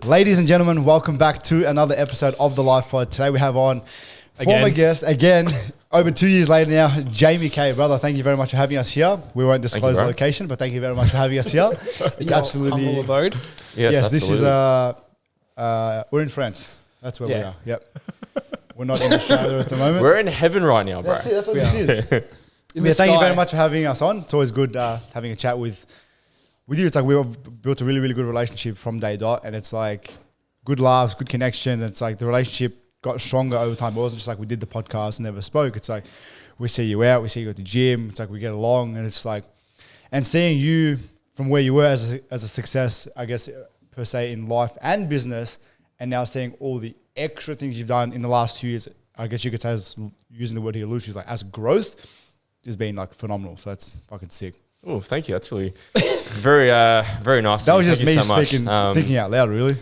Ladies and gentlemen, welcome back to another episode of The Life Pod. Today we have on former guest, again, over 2 years later now, Jamie K. Brother, thank you very much for having us here. We won't disclose the location, but thank you very much for having us here. It's absolutely... humble abode. Yes, this is... we're in France. That's where we are. Yep. We're not in Australia at the moment. We're in heaven right now, bro. That's it. That's what this is. Thank you very much for having us on. It's always good having a chat with you. It's like we've built a really, really good relationship from day dot, and it's like good laughs, good connection. It's like the relationship got stronger over time. It wasn't just like we did the podcast and never spoke. It's like we see you out, we see you at the gym. It's like we get along, and it's like, and seeing you from where you were as a success, I guess, per se, in life and business, and now seeing all the extra things you've done in the last 2 years, I guess you could say, as using the word here loosely, like as growth, has been like phenomenal. So that's fucking sick. Oh, thank you. That's really very, very nice. That was just me speaking, thinking out loud, really.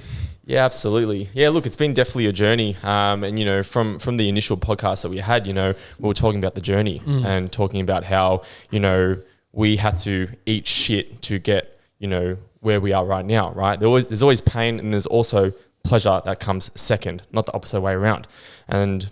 Yeah, absolutely. Yeah, look, it's been definitely a journey. And, you know, from the initial podcast that we had, you know, we were talking about the journey and talking about how, you know, we had to eat shit to get, you know, where we are right now, right? There's always pain, and there's also pleasure that comes second, not the opposite way around. And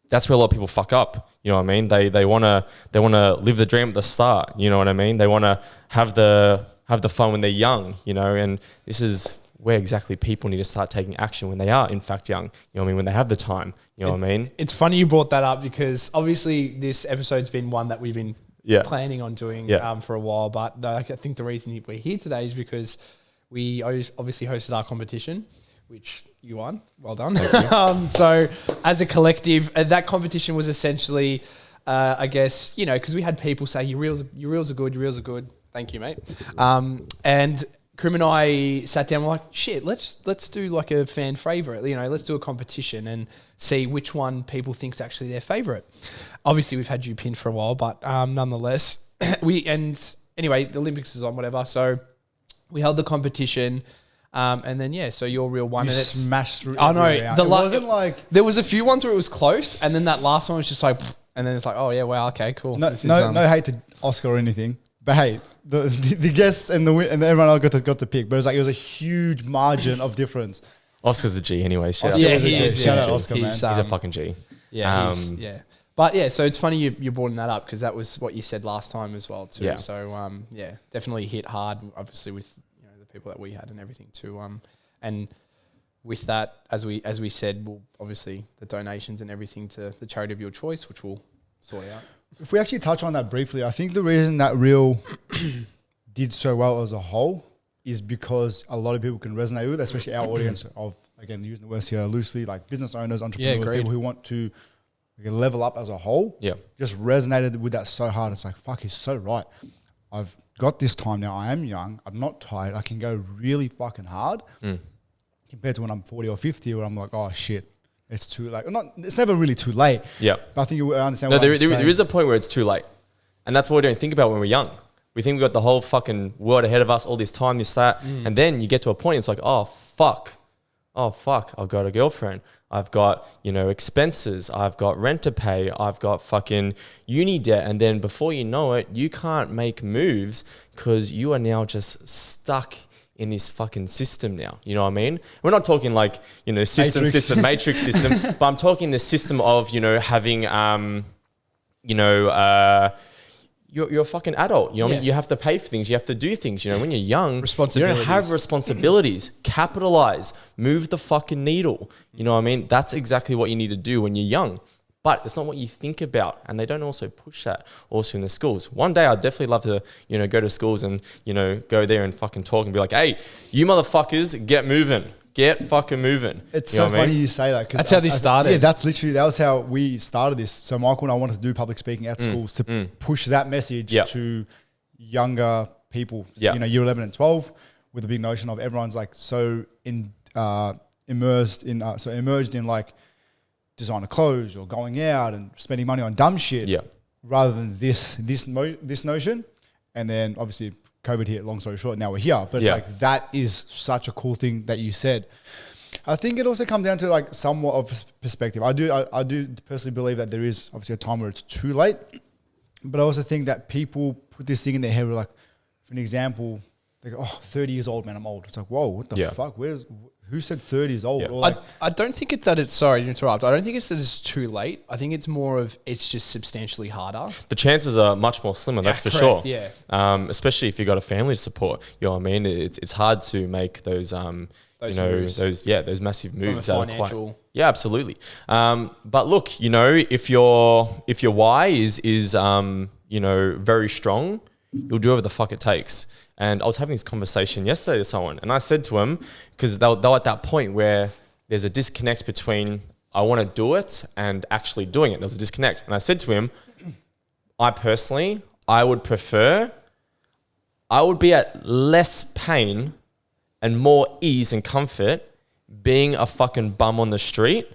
that's where a lot of people fuck up. You know what I mean? They wanna live the dream at the start. You know what I mean? They wanna have the fun when they're young. You know, and this is where exactly people need to start taking action when they are in fact young. You know what I mean? When they have the time. You know what I mean? It's funny you brought that up, because obviously this episode's been one that we've been planning on doing for a while. But I think the reason we're here today is because we obviously hosted our competition, which you won. Well done. So as a collective, that competition was essentially, I guess, you know, because we had people say, your reels are good. Thank you, mate. And Krim and I sat down, we're like, shit, let's do like a fan favorite. You know, let's do a competition and see which one people think's actually their favorite. Obviously, we've had you pinned for a while, but nonetheless, anyway, the Olympics is on, whatever. So we held the competition. And then, so your reel won. You and smashed through. I know. It wasn't like... There was a few ones where it was close, and then that last one was just like... And then it's like, oh, yeah, wow, okay, cool. No hate to Oscar or anything. But hey, the guests and everyone else got to pick. But it was a huge margin of difference. Oscar's a G anyway. Shout out Oscar, man. He's a fucking G. Yeah, But so it's funny you brought that up, because that was what you said last time as well too. Yeah. So definitely hit hard, obviously, with people that we had and everything too, and with that, as we said, we'll obviously the donations and everything to the charity of your choice, which we'll sort out. If we actually touch on that briefly, I think the reason that reel did so well as a whole is because a lot of people can resonate with it, especially our audience of, again, using the words here loosely, like business owners, entrepreneurs, people who want to level up as a whole. Yeah, just resonated with that so hard. It's like, fuck, he's so right. I've got this time now. I am young. I'm not tired. I can go really fucking hard compared to when I'm 40 or 50, where I'm like, oh shit, it's too late. It's never really too late. Yeah. But I think you understand what I'm saying. There is a point where it's too late. And that's what we don't think about when we're young. We think we've got the whole fucking world ahead of us, all this time, this, that. And then you get to a point, it's like, oh fuck, I've got a girlfriend. I've got, expenses. I've got rent to pay. I've got fucking uni debt. And then before you know it, you can't make moves because you are now just stuck in this fucking system now. You know what I mean? We're not talking like, matrix system, but I'm talking the system of, having, you're a fucking adult. You know what I mean? You have to pay for things. You have to do things. When you're young, you don't have responsibilities. Capitalize. Move the fucking needle. You know what I mean? That's exactly what you need to do when you're young. But it's not what you think about. And they don't also push that also in the schools. One day I'd definitely love to, go to schools and, go there and fucking talk and be like, hey, you motherfuckers, get moving. Get fucking moving. It's so funny you say that. That's how this started. Yeah, that was how we started this. So Michael and I wanted to do public speaking at schools to push that message to younger people, year 11 and 12, with the big notion of everyone's like so immersed in like designer clothes or going out and spending money on dumb shit rather than this notion. And then obviously COVID hit, long story short, now we're here. But it's like, that is such a cool thing that you said. I think it also comes down to like somewhat of perspective. I do personally believe that there is obviously a time where it's too late. But I also think that people put this thing in their head, like, for an example, they go, 30 years old, man, I'm old. It's like, whoa, what the fuck? who said 30 is old? Yeah. Or like, I don't think it's that it's, sorry to interrupt, I don't think it's that it's too late. I think it's more of it's just substantially harder. The chances are much more slimmer, that's for sure. Yeah. Especially if you've got a family to support. You know what I mean? It's hard to make those moves. those massive moves. From a financial. Yeah, absolutely. But look, you know, if your why is very strong, you'll do whatever the fuck it takes. And I was having this conversation yesterday with someone, and I said to him, because they were at that point where there's a disconnect between I want to do it and actually doing it. There's a disconnect. And I said to him, I would be at less pain and more ease and comfort being a fucking bum on the street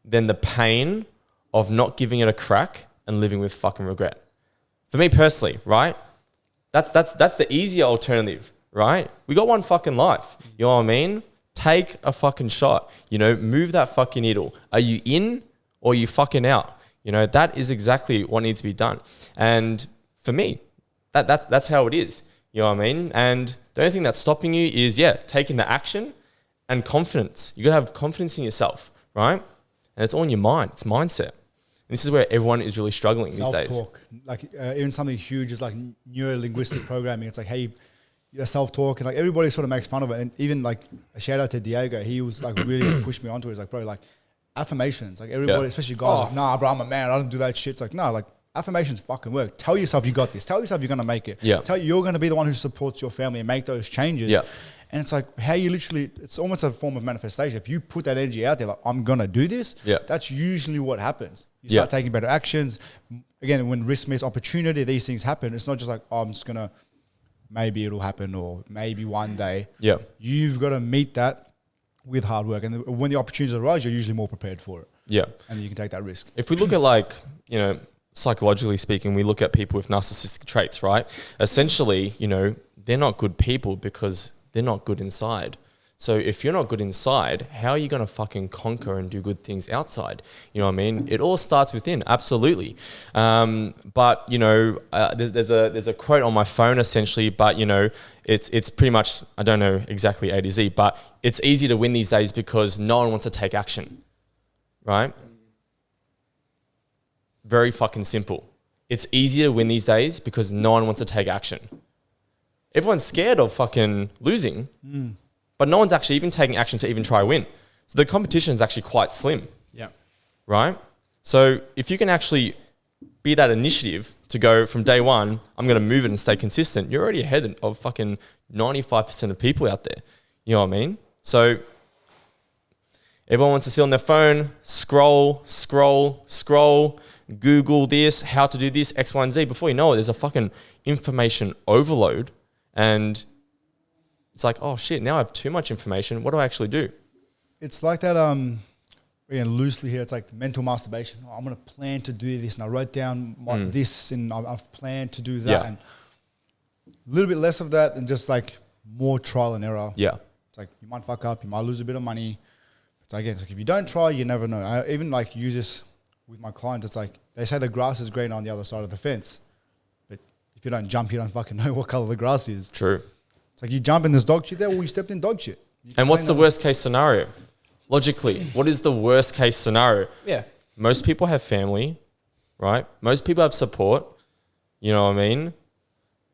than the pain of not giving it a crack and living with fucking regret. For me personally, right? That's the easier alternative, right? We got one fucking life. You know what I mean? Take a fucking shot. You know, move that fucking needle. Are you in or are you fucking out? You know, that is exactly what needs to be done. And for me, that's how it is. You know what I mean? And the only thing that's stopping you is, taking the action and confidence. You got to have confidence in yourself, right? And it's all in your mind. It's mindset. And this is where everyone is really struggling these days. Self-talk. Like even something huge is like neuro-linguistic programming. It's like, hey, self-talk, and like everybody sort of makes fun of it. And even like a shout out to Diego, he was like really pushed me onto it. He's like, bro, like affirmations. Like everybody, especially guys, like, nah, bro, I'm a man. I don't do that shit. It's like, no, like affirmations fucking work. Tell yourself you got this. Tell yourself you're going to make it. Yeah. Tell you're going to be the one who supports your family and make those changes. Yeah. And it's like how you literally, it's almost a form of manifestation. If you put that energy out there, like, I'm going to do this, that's usually what happens. You start taking better actions. Again, when risk meets opportunity, these things happen. It's not just like, oh, I'm just going to, maybe it'll happen or maybe one day. Yeah. You've got to meet that with hard work. And when the opportunities arise, you're usually more prepared for it. Yeah. And you can take that risk. If we look at like, you know, psychologically speaking, we look at people with narcissistic traits, right? Essentially, you know, they're not good people because they're not good inside. So if you're not good inside, how are you going to fucking conquer and do good things outside? You know what I mean? It all starts within, absolutely. But you know, there's a quote on my phone essentially, but you know, it's pretty much, I don't know exactly A to Z, but it's easy to win these days because no one wants to take action, right? Very fucking simple. It's easier to win these days because no one wants to take action. Everyone's scared of fucking losing, but no one's actually even taking action to even try to win. So the competition is actually quite slim. Yeah. Right? So if you can actually be that initiative to go from day one, I'm going to move it and stay consistent, you're already ahead of fucking 95% of people out there. You know what I mean? So everyone wants to sit on their phone, scroll, Google this, how to do this, X, Y, and Z. Before you know it, there's a fucking information overload. And it's like, oh shit, now I have too much information. What do I actually do? It's like that, again, loosely here, it's like mental masturbation. Oh, I'm going to plan to do this. And I wrote down this and I've planned to do that. Yeah. And a little bit less of that and just like more trial and error. Yeah. It's like you might fuck up, you might lose a bit of money. But again, it's like if you don't try, you never know. I even like use this with my clients. It's like they say the grass is greener on the other side of the fence. But if you don't jump, you don't fucking know what color the grass is. True. It's like you jump in this dog shit there, well, you stepped in dog shit. And what's the worst case scenario? Logically, what is the worst case scenario? Yeah. Most people have family, right? Most people have support. You know what I mean?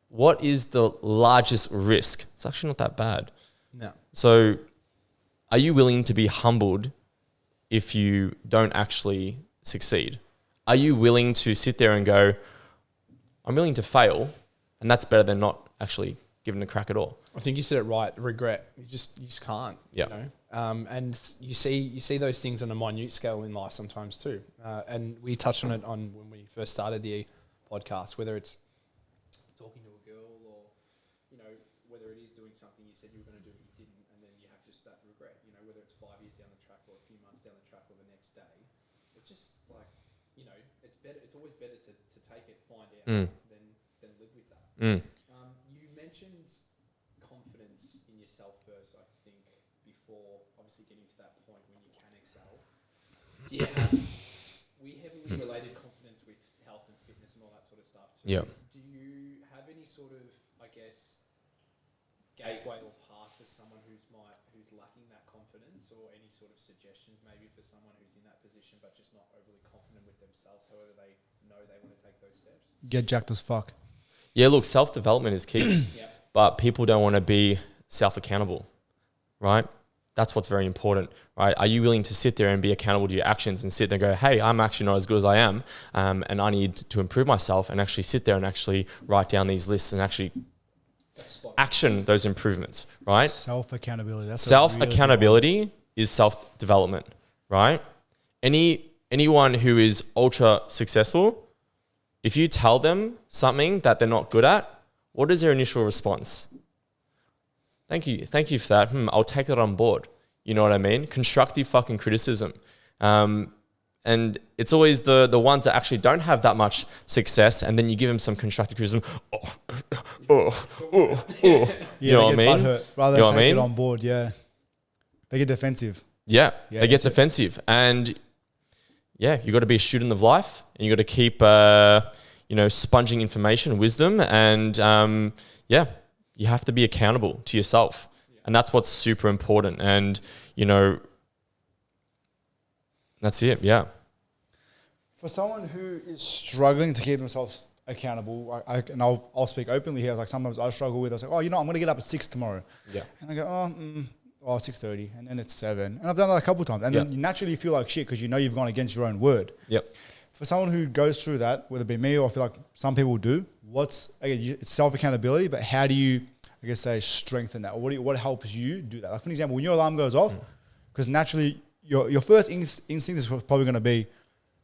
What is the largest risk? It's actually not that bad. No. So are you willing to be humbled if you don't actually succeed? Are you willing to sit there and go, I'm willing to fail, and that's better than not actually giving a crack at all? I think you said it right. Regret. You just can't. Yeah. You know? And you see those things on a minute scale in life sometimes too. And we touched on it on when we first started the podcast, whether it's talking to a girl or, you know, whether it is doing something you said you were going to do but you didn't, and then you have just that regret, you know, whether it's 5 years down the track or a few months down the track or the next day. It's just like, you know, it's better. It's always better to take it, find out than live with that. You mentioned confidence in yourself first, I think, before obviously getting to that point when you can excel. Do you have, we heavily related confidence with health and fitness and all that sort of stuff too. Yeah. Do you have any sort of, I guess, gateway or path for someone who's lacking that confidence, or any sort of suggestions maybe for someone who's in that position but just not overly confident with themselves, however they know they want to take those steps? Get jacked as fuck. Yeah, look, self-development is key, but people don't want to be self-accountable, right? That's what's very important, right? Are you willing to sit there and be accountable to your actions and sit there and go, hey, I'm actually not as good as I am, and I need to improve myself, and actually sit there and actually write down these lists and actually action those improvements, right? Self-accountability. Self-accountability is self-development, right? Anyone who is ultra successful, if you tell them something that they're not good at, what is their initial response? Thank you for that. I'll take that on board. You know what I mean? Constructive fucking criticism. And it's always the ones that actually don't have that much success, and then you give them some constructive criticism. You know what I mean? Hurt, rather than take it on board, yeah. They get defensive. Yeah, they get defensive. And yeah, you got to be a student of life, and you got to keep, sponging information, wisdom, and you have to be accountable to yourself. And that's what's super important. And, that's it. Yeah. For someone who is struggling to keep themselves accountable, I'll speak openly here. Like sometimes I struggle with, I was like, I'm going to get up at 6 tomorrow. Yeah. And I go, 6:30, and then it's 7. And I've done that a couple of times. And then you naturally feel like shit because you've gone against your own word. Yep. For someone who goes through that, whether it be me or I feel like some people do, it's self-accountability, but how do you, strengthen that? Or what helps you do that? Like for example, when your alarm goes off, because naturally your first instinct is probably going to be,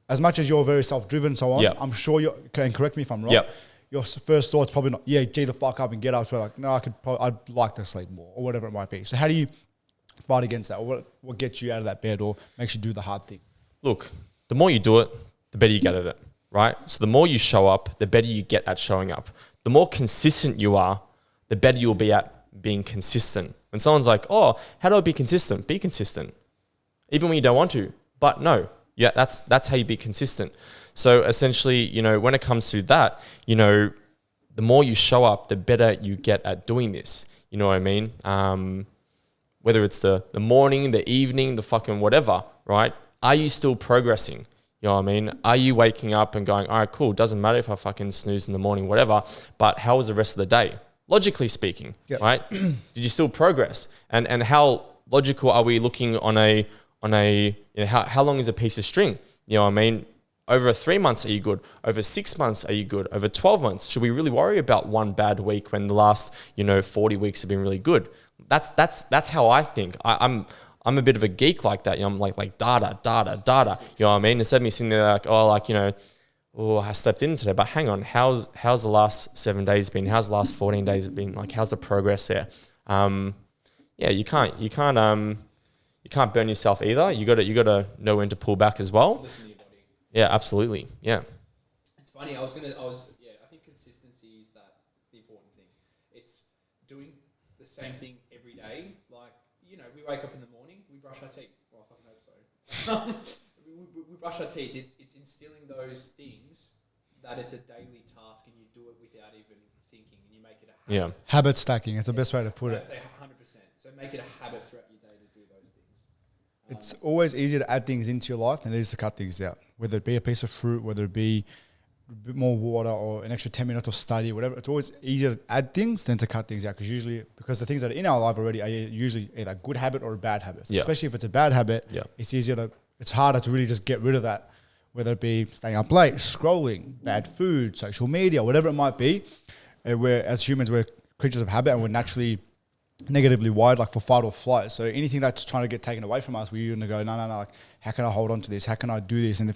as much as you're very self-driven and so on, I'm sure and correct me if I'm wrong, your first thought's probably not, get the fuck up and get up. So like, no, I'd like to sleep more or whatever it might be. So how do you fight against that? Or what gets you out of that bed or makes you do the hard thing? Look, the more you do it, the better you get at it, right? So the more you show up, the better you get at showing up. The more consistent you are, the better you'll be at being consistent. When someone's like, how do I be consistent? Be consistent. Even when you don't want to. But no, that's how you be consistent. So essentially, when it comes to that, the more you show up, the better you get at doing this. You know what I mean? Whether it's the morning, the evening, the fucking whatever, right? Are you still progressing? You know what I mean? Are you waking up and going, all right, cool, doesn't matter if I fucking snooze in the morning, whatever, but how was the rest of the day? Logically speaking, right? Did you still progress? And how logical are we looking on a how long is a piece of string? You know what I mean? Over 3 months, are you good? Over 6 months, are you good? Over 12 months, should we really worry about one bad week when the last 40 weeks have been really good? That's how I think. I'm a bit of a geek like that. I'm like data. You know what I mean? Instead of me sitting there I slept in today, but hang on, how's the last 7 days been? How's the last 14 days been? Like, how's the progress there? You can't burn yourself either. You gotta know when to pull back as well. Listen to your body. Yeah, absolutely. Yeah. It's funny. I think consistency is the important thing. It's doing the same thing every day. Like, we wake up in the morning, we brush our teeth. Well, I fucking hope so. we brush our teeth. It's instilling those things that it's a daily task and you do it without even thinking and you make it a habit. Yeah. Habit stacking. It's the best way to put it. 100%. So make it a habit throughout your day to do those things. It's always easier to add things into your life than it is to cut things out. Whether it be a piece of fruit, whether it be a bit more water or an extra 10 minutes of study, whatever. It's always easier to add things than to cut things out because the things that are in our life already are usually either a good habit or a bad habit. So especially if it's a bad habit, it's harder to really just get rid of that, whether it be staying up late, scrolling, bad food, social media, whatever it might be. As humans, we're creatures of habit and we're naturally negatively wired like for fight or flight. So anything that's trying to get taken away from us, we're going to go, no, like, how can I hold on to this? How can I do this? And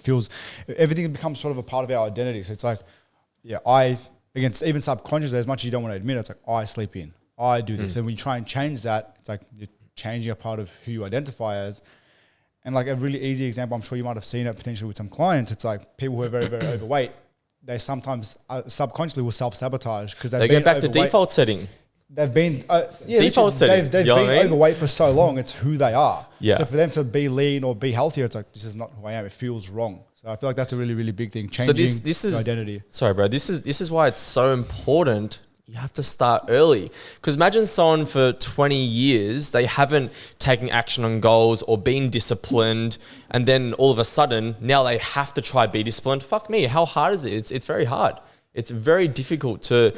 everything becomes sort of a part of our identity. So it's like, even subconsciously, as much as you don't want to admit it, it's like, I sleep in, I do this. And when you try and change that, it's like you're changing a part of who you identify as. And like a really easy example, I'm sure you might have seen it potentially with some clients. It's like people who are very, very overweight, they sometimes subconsciously will self-sabotage because they go back to default setting. They've been default setting. They've been overweight for so long. It's who they are. Yeah. So for them to be lean or be healthier, it's like, this is not who I am. It feels wrong. So I feel like that's a really, really big thing. Changing this is identity. Sorry, bro. This is why it's so important You have to start early. Because imagine someone for 20 years, they haven't taken action on goals or been disciplined. And then all of a sudden, now they have to try be disciplined. Fuck me, how hard is it? It's very hard. It's very difficult to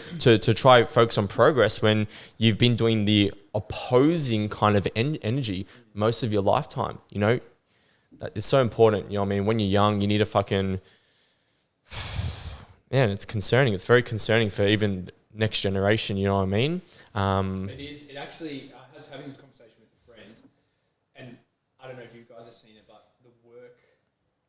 try focus on progress when you've been doing the opposing kind of energy most of your lifetime. You know, it's so important. You know what I mean? When you're young, you need to fucking... Man, it's concerning. It's very concerning for even next generation, you know what I mean? It is. It actually, I was having this conversation with a friend, and I don't know if you guys have seen it, but the work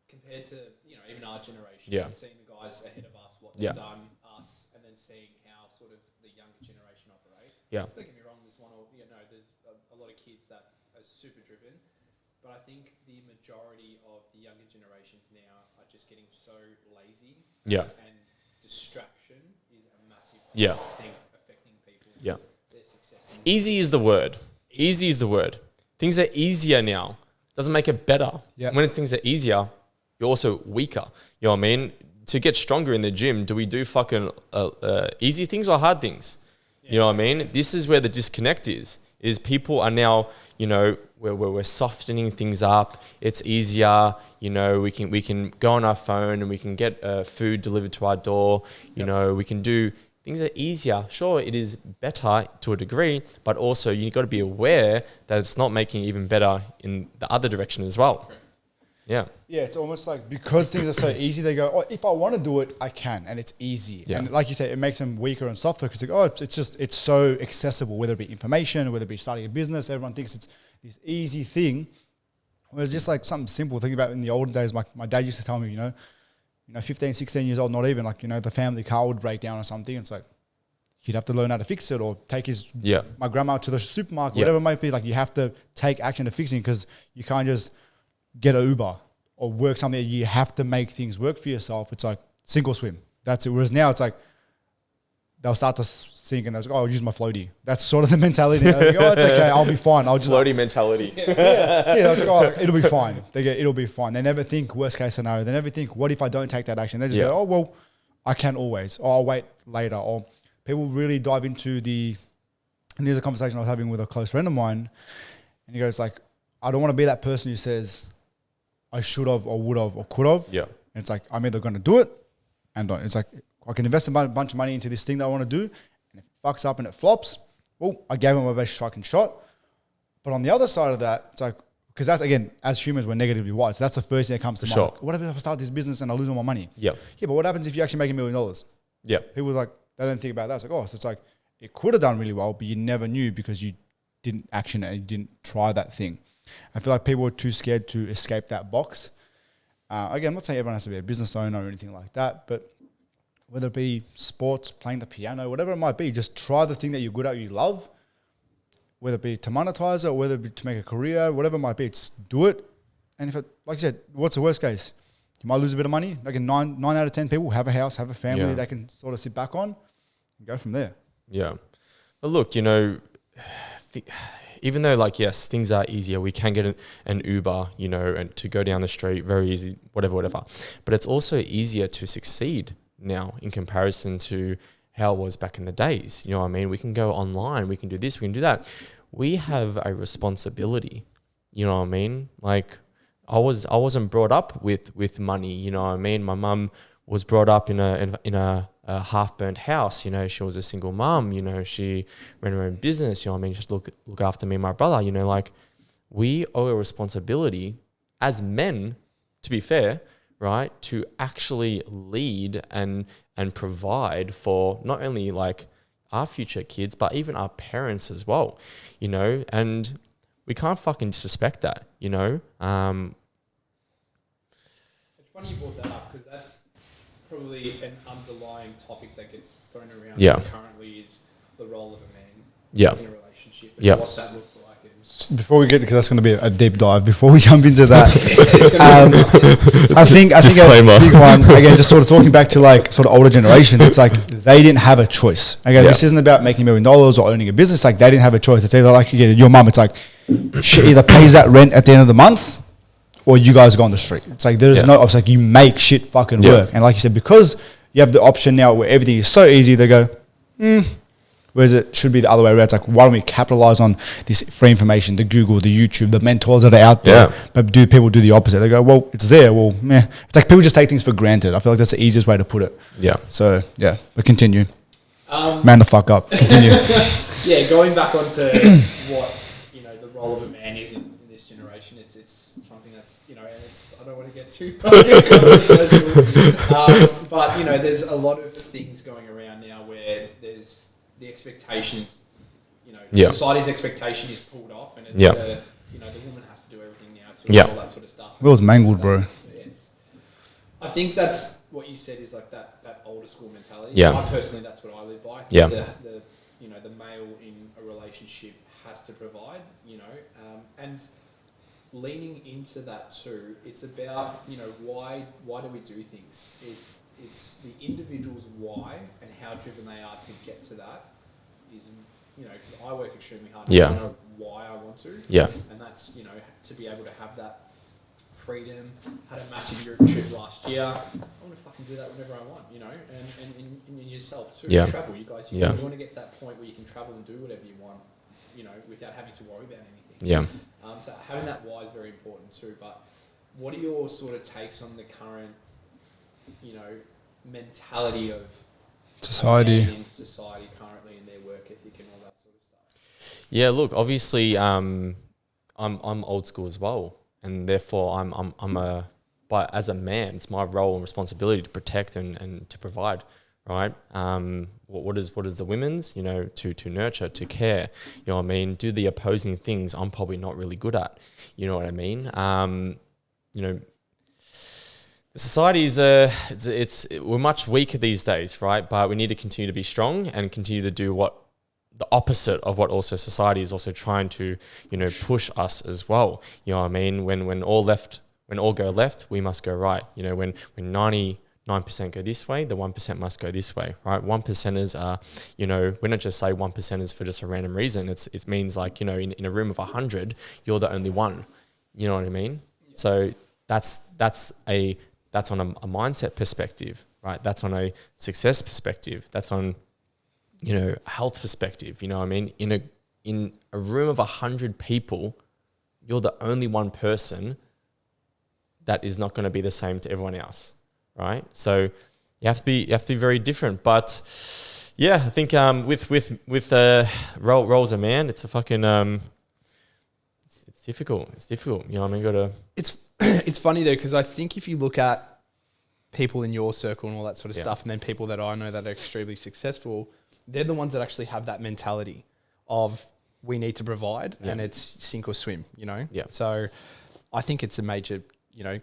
compared to, you know, even our generation, and seeing the guys ahead of us, what they've done, us, and then seeing how sort of the younger generation operate. Yeah. Don't get me wrong, there's there's a lot of kids that are super driven, but I think the majority of the younger generations now are just getting so lazy. Yeah. And distraction is a massive thing affecting people. Yeah. Their success. Easy is the word. Easy is the word. Things are easier now. Doesn't make it better. Yeah. When things are easier, you're also weaker. You know what I mean? To get stronger in the gym, do we do fucking easy things or hard things? Yeah. You know what I mean? This is where the disconnect is people are now, you know, we're softening things up. It's easier, you know, we can go on our phone and we can get food delivered to our door. You know, we can do things are easier. Sure, it is better to a degree, but also you've got to be aware that it's not making it even better in the other direction as well. Okay. Yeah. Yeah, it's almost like because things are so easy, they go, oh, if I want to do it, I can, and it's easy. Yeah. And like you say, it makes them weaker and softer because they go, oh, it's so accessible, whether it be information, whether it be starting a business, everyone thinks it's this easy thing. Whereas just like something simple, think about in the olden days, my dad used to tell me, you know, 15, 16 years old, not even, like, you know, the family car would break down or something. It's like, he'd have to learn how to fix it or take my grandma to the supermarket, whatever it might be. Like, you have to take action to fixing because you can't just get an Uber or work something. You have to make things work for yourself. It's like sink or swim. That's it. Whereas now it's like they'll start to sink and they'll go, oh, I'll use my floaty. That's sort of the mentality. They go, oh, it's okay. I'll be fine. I'll just floaty mentality. Yeah, they'll just go, oh, it'll be fine. It'll be fine. They never think worst case scenario. They never think, what if I don't take that action? They just go, oh, well, I can always. Or I'll wait later. Or people really dive into and there's a conversation I was having with a close friend of mine, and he goes like, I don't want to be that person who says, I should have or would have or could have. Yeah. And it's like, I'm either going to do it and don't. It's like, I can invest a bunch of money into this thing that I want to do. And if it fucks up and it flops, well, I gave it my best fucking shot. But on the other side of that, it's like, because that's, again, as humans, we're negatively wired. So that's the first thing that comes to mind. Like, what if I start this business and I lose all my money? Yeah. Yeah, but what happens if you actually make $1 million? Yeah. People like, they don't think about that. It's like, oh, so it's like, it could have done really well, but you never knew because you didn't action it and you didn't try that thing. I feel like people are too scared to escape that box. Again, I'm not saying everyone has to be a business owner or anything like that, but whether it be sports, playing the piano, whatever it might be, just try the thing that you're good at, you love, whether it be to monetize it or whether it be to make a career, whatever it might be, just do it. And if it, like you said, what's the worst case? You might lose a bit of money. Like 9 out of 10 people have a house, have a family they can sort of sit back on and go from there. Yeah. But look, you know, even though, like, yes, things are easier, we can get an Uber, you know, and to go down the street, very easy, whatever. But it's also easier to succeed now in comparison to how it was back in the days. You know what I mean? We can go online, we can do this, we can do that. We have a responsibility, you know what I mean? Like, I wasn't brought up with money, you know what I mean? My mum was brought up in a half-burnt house, you know, she was a single mum, you know, she ran her own business, you know what I mean, just look after me and my brother, you know, like, we owe a responsibility as men, to be fair, right, to actually lead and provide for not only like our future kids, but even our parents as well, you know, and we can't fucking disrespect that, you know. It's funny you brought that up because that's probably an underlying topic that gets thrown around currently is the role of a man in a relationship and what that looks like. Before we get, because that's going to be a deep dive, before we jump into that, I think a big one, again, just sort of talking back to like sort of older generations, it's like they didn't have a choice. Again, this isn't about making $1 million or owning a business. Like, they didn't have a choice. It's either like, again, your mum, it's like she either pays that rent at the end of the month or you guys go on the street. It's like there's no, it's like you make shit fucking work. And like you said, because you have the option now where everything is so easy, they go, Whereas it should be the other way around. It's like, why don't we capitalize on this free information, the Google, the YouTube, the mentors that are out there? But do people do the opposite? They go, well, it's there. Well, meh. It's like people just take things for granted. I feel like that's the easiest way to put it. Yeah. So, yeah, but continue. Man the fuck up. Continue. Yeah, going back onto what, the role of a man is in this generation, it's something that's, and it's, I don't want to get too controversial, but, there's a lot of things going around now where there's the expectations, society's expectation is pulled off, and it's, the woman has to do everything now too, and all that sort of stuff. Will's mangled, bro. I think that's what you said is like that older school mentality. Yeah. I personally, that's what I live by. Yeah. The male in a relationship has to provide, and leaning into that too. It's about, why do we do things? It's the individual's why and how driven they are to get to that is, I work extremely hard to know why I want to. Yeah. And that's, to be able to have that freedom. Had a massive Europe trip last year. I want to fucking do that whenever I want, and yourself too. Yeah. Travel, you guys. You want to get to that point where you can travel and do whatever you want, without having to worry about anything. Yeah. So having that why is very important too. But what are your sort of takes on the current, mentality of society in society currently and their work ethic and all that sort of stuff? Yeah. Look, obviously, I'm old school as well, and therefore but as a man, it's my role and responsibility to protect and to provide. Right. What is the women's, to nurture, to care, you know what I mean? Do the opposing things I'm probably not really good at. You know what I mean? The society is we're much weaker these days, right? But we need to continue to be strong and continue to do what the opposite of what also society is also trying to, push us as well. You know what I mean? When all go left, we must go right. When 99% go this way, the 1% must go this way, right? 1%ers are, we don't just say 1%ers for just a random reason. It means like, in a room of 100, you're the only one. You know what I mean? Yeah. So that's on a mindset perspective, right? That's on a success perspective. That's on, health perspective. You know what I mean? In a room of 100 people, you're the only one person that is not going to be the same to everyone else. Right, so you have to be very different. But yeah, I think with roles of man, it's a fucking it's difficult. It's difficult. You know what I mean? It's funny though, because I think if you look at people in your circle and all that sort of stuff, and then people that I know that are extremely successful, they're the ones that actually have that mentality of we need to provide, and it's sink or swim. Yeah. So I think it's a major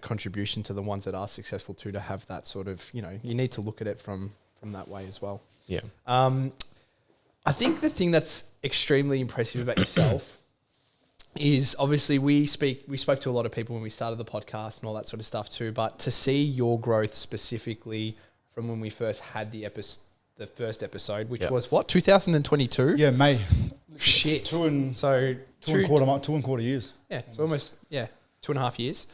contribution to the ones that are successful too, to have that sort of, you need to look at it from that way as well. Yeah. I think the thing that's extremely impressive about yourself is obviously we spoke to a lot of people when we started the podcast and all that sort of stuff too, but to see your growth specifically from when we first had the first episode, which was what, 2022? Yeah, May. Shit. Two and a quarter years. Yeah, it's almost 2.5 years.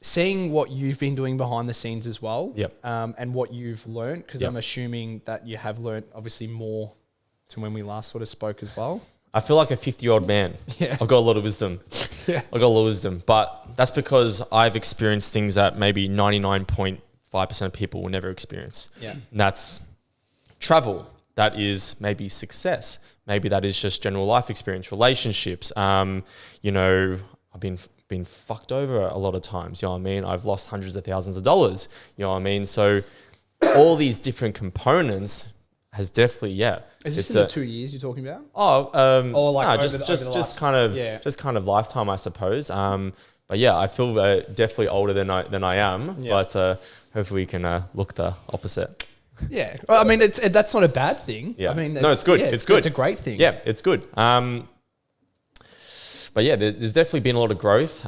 Seeing what you've been doing behind the scenes as well, and what you've learned, because I'm assuming that you have learned obviously more to when we last sort of spoke as well. I feel like a 50-year-old man. Yeah. I've got a lot of wisdom. I've got a lot of wisdom, but that's because I've experienced things that maybe 99.5% of people will never experience. Yeah. And that's travel. That is maybe success. Maybe that is just general life experience, relationships. I've been fucked over a lot of times, you know what I mean? I've lost hundreds of thousands of dollars, you know what I mean? So all these different components has definitely, Is this in the 2 years you're talking about? Just kind of lifetime, I suppose. But yeah, I feel definitely older than I am, but hopefully we can look the opposite. Yeah. Well, I mean, that's not a bad thing. Yeah. I mean, no, it's good. It's good. It's a great thing. Yeah, it's good. But yeah, there's definitely been a lot of growth.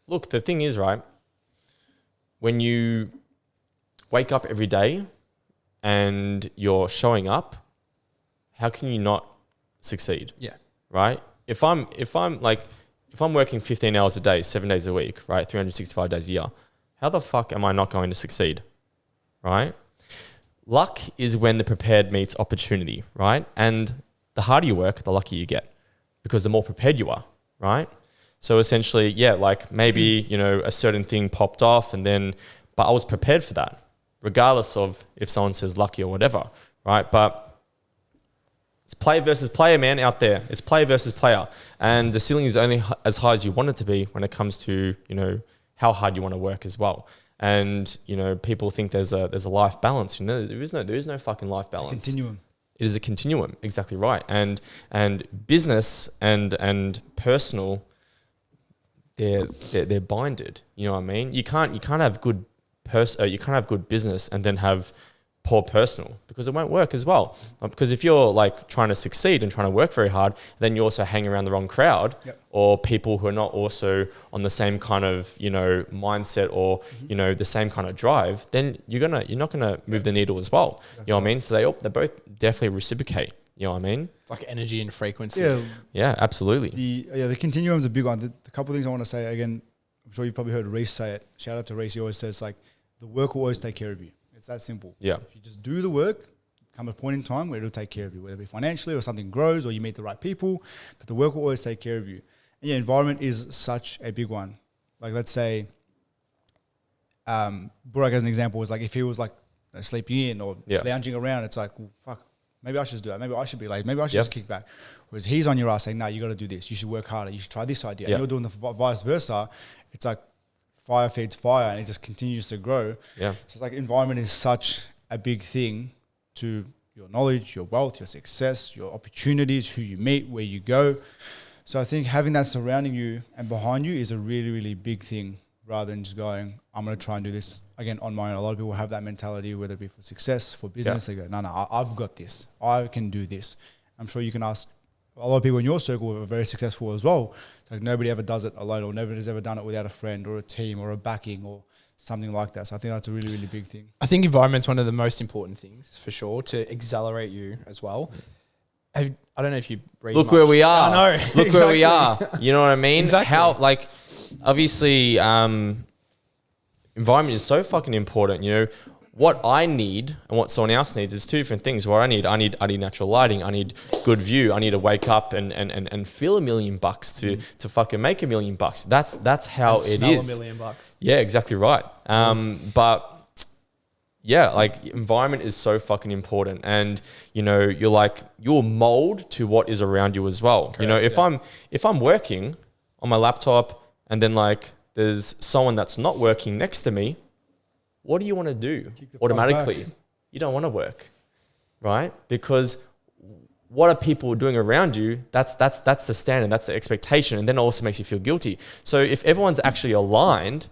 Look, the thing is, right, when you wake up every day and you're showing up, how can you not succeed? Yeah. Right? If I'm working 15 hours a day, 7 days a week, right, 365 days a year, how the fuck am I not going to succeed? Right? luck is when the prepared meets opportunity, right? And the harder you work, the luckier you get, because the more prepared you are, right? So essentially, yeah, like maybe, a certain thing popped off but I was prepared for that, regardless of if someone says lucky or whatever, right? But it's player versus player, man, out there. It's player versus player. And the ceiling is only as high as you want it to be when it comes to, how hard you want to work as well. And, people think there's a life balance. There is no fucking life balance. It's a continuum. It is a continuum, exactly right. And business and personal, they're binded. You know what I mean? You can't have good business and then have poor personal, because it won't work as well. Because if you're like trying to succeed and trying to work very hard, then you also hang around the wrong crowd, or people who are not also on the same kind of, mindset or, the same kind of drive, then you're not gonna move the needle as well. You know what I mean? So they both definitely reciprocate. You know what I mean? It's like energy and frequency. Yeah, absolutely. The continuum is a big one. The couple of things I want to say, again, I'm sure you've probably heard Reese say it. Shout out to Reese. He always says, like, the work will always take care of you. It's that simple. Yeah. If you just do the work, come a point in time where it'll take care of you, whether it be financially or something grows or you meet the right people, but the work will always take care of you. And environment is such a big one. Like, let's say, Burak as an example was like, if he was like sleeping in or lounging around, it's like, well, fuck, maybe I should just do that. Maybe I should be late. Maybe I should just kick back. Whereas he's on your ass saying, no, you got to do this. You should work harder. You should try this idea. And you're doing the vice versa. It's like fire feeds fire and it just continues to grow. Yeah. So it's like environment is such a big thing to your knowledge, your wealth, your success, your opportunities, who you meet, where you go. So I think having that surrounding you and behind you is a really, really big thing, rather than just going, I'm going to try and do this again on my own. A lot of people have that mentality, whether it be for success, for business. They go, no, I've got this. I can do this. I'm sure you can ask a lot of people in your circle who are very successful as well. It's like nobody ever does it alone, or nobody's ever done it without a friend or a team or a backing or something like that. So I think that's a really, really big thing. I think environment's one of the most important things for sure to accelerate you as well. I don't know if you read Look much. where we are. I know. Look where we are. You know what I mean? Exactly. How, like, obviously, environment is so fucking important. What I need and what someone else needs is two different things. What I need natural lighting. I need good view. I need to wake up and feel $1 million to fucking make $1 million. That's how it smell is. $1 million. Yeah, exactly right. But yeah, like environment is so fucking important, and you'll mold to what is around you as well. Correct, if I'm working on my laptop and then like there's someone that's not working next to me, what do you want to do automatically? You don't want to work, right? Because what are people doing around you? That's the standard, that's the expectation, and then it also makes you feel guilty. So if everyone's actually aligned,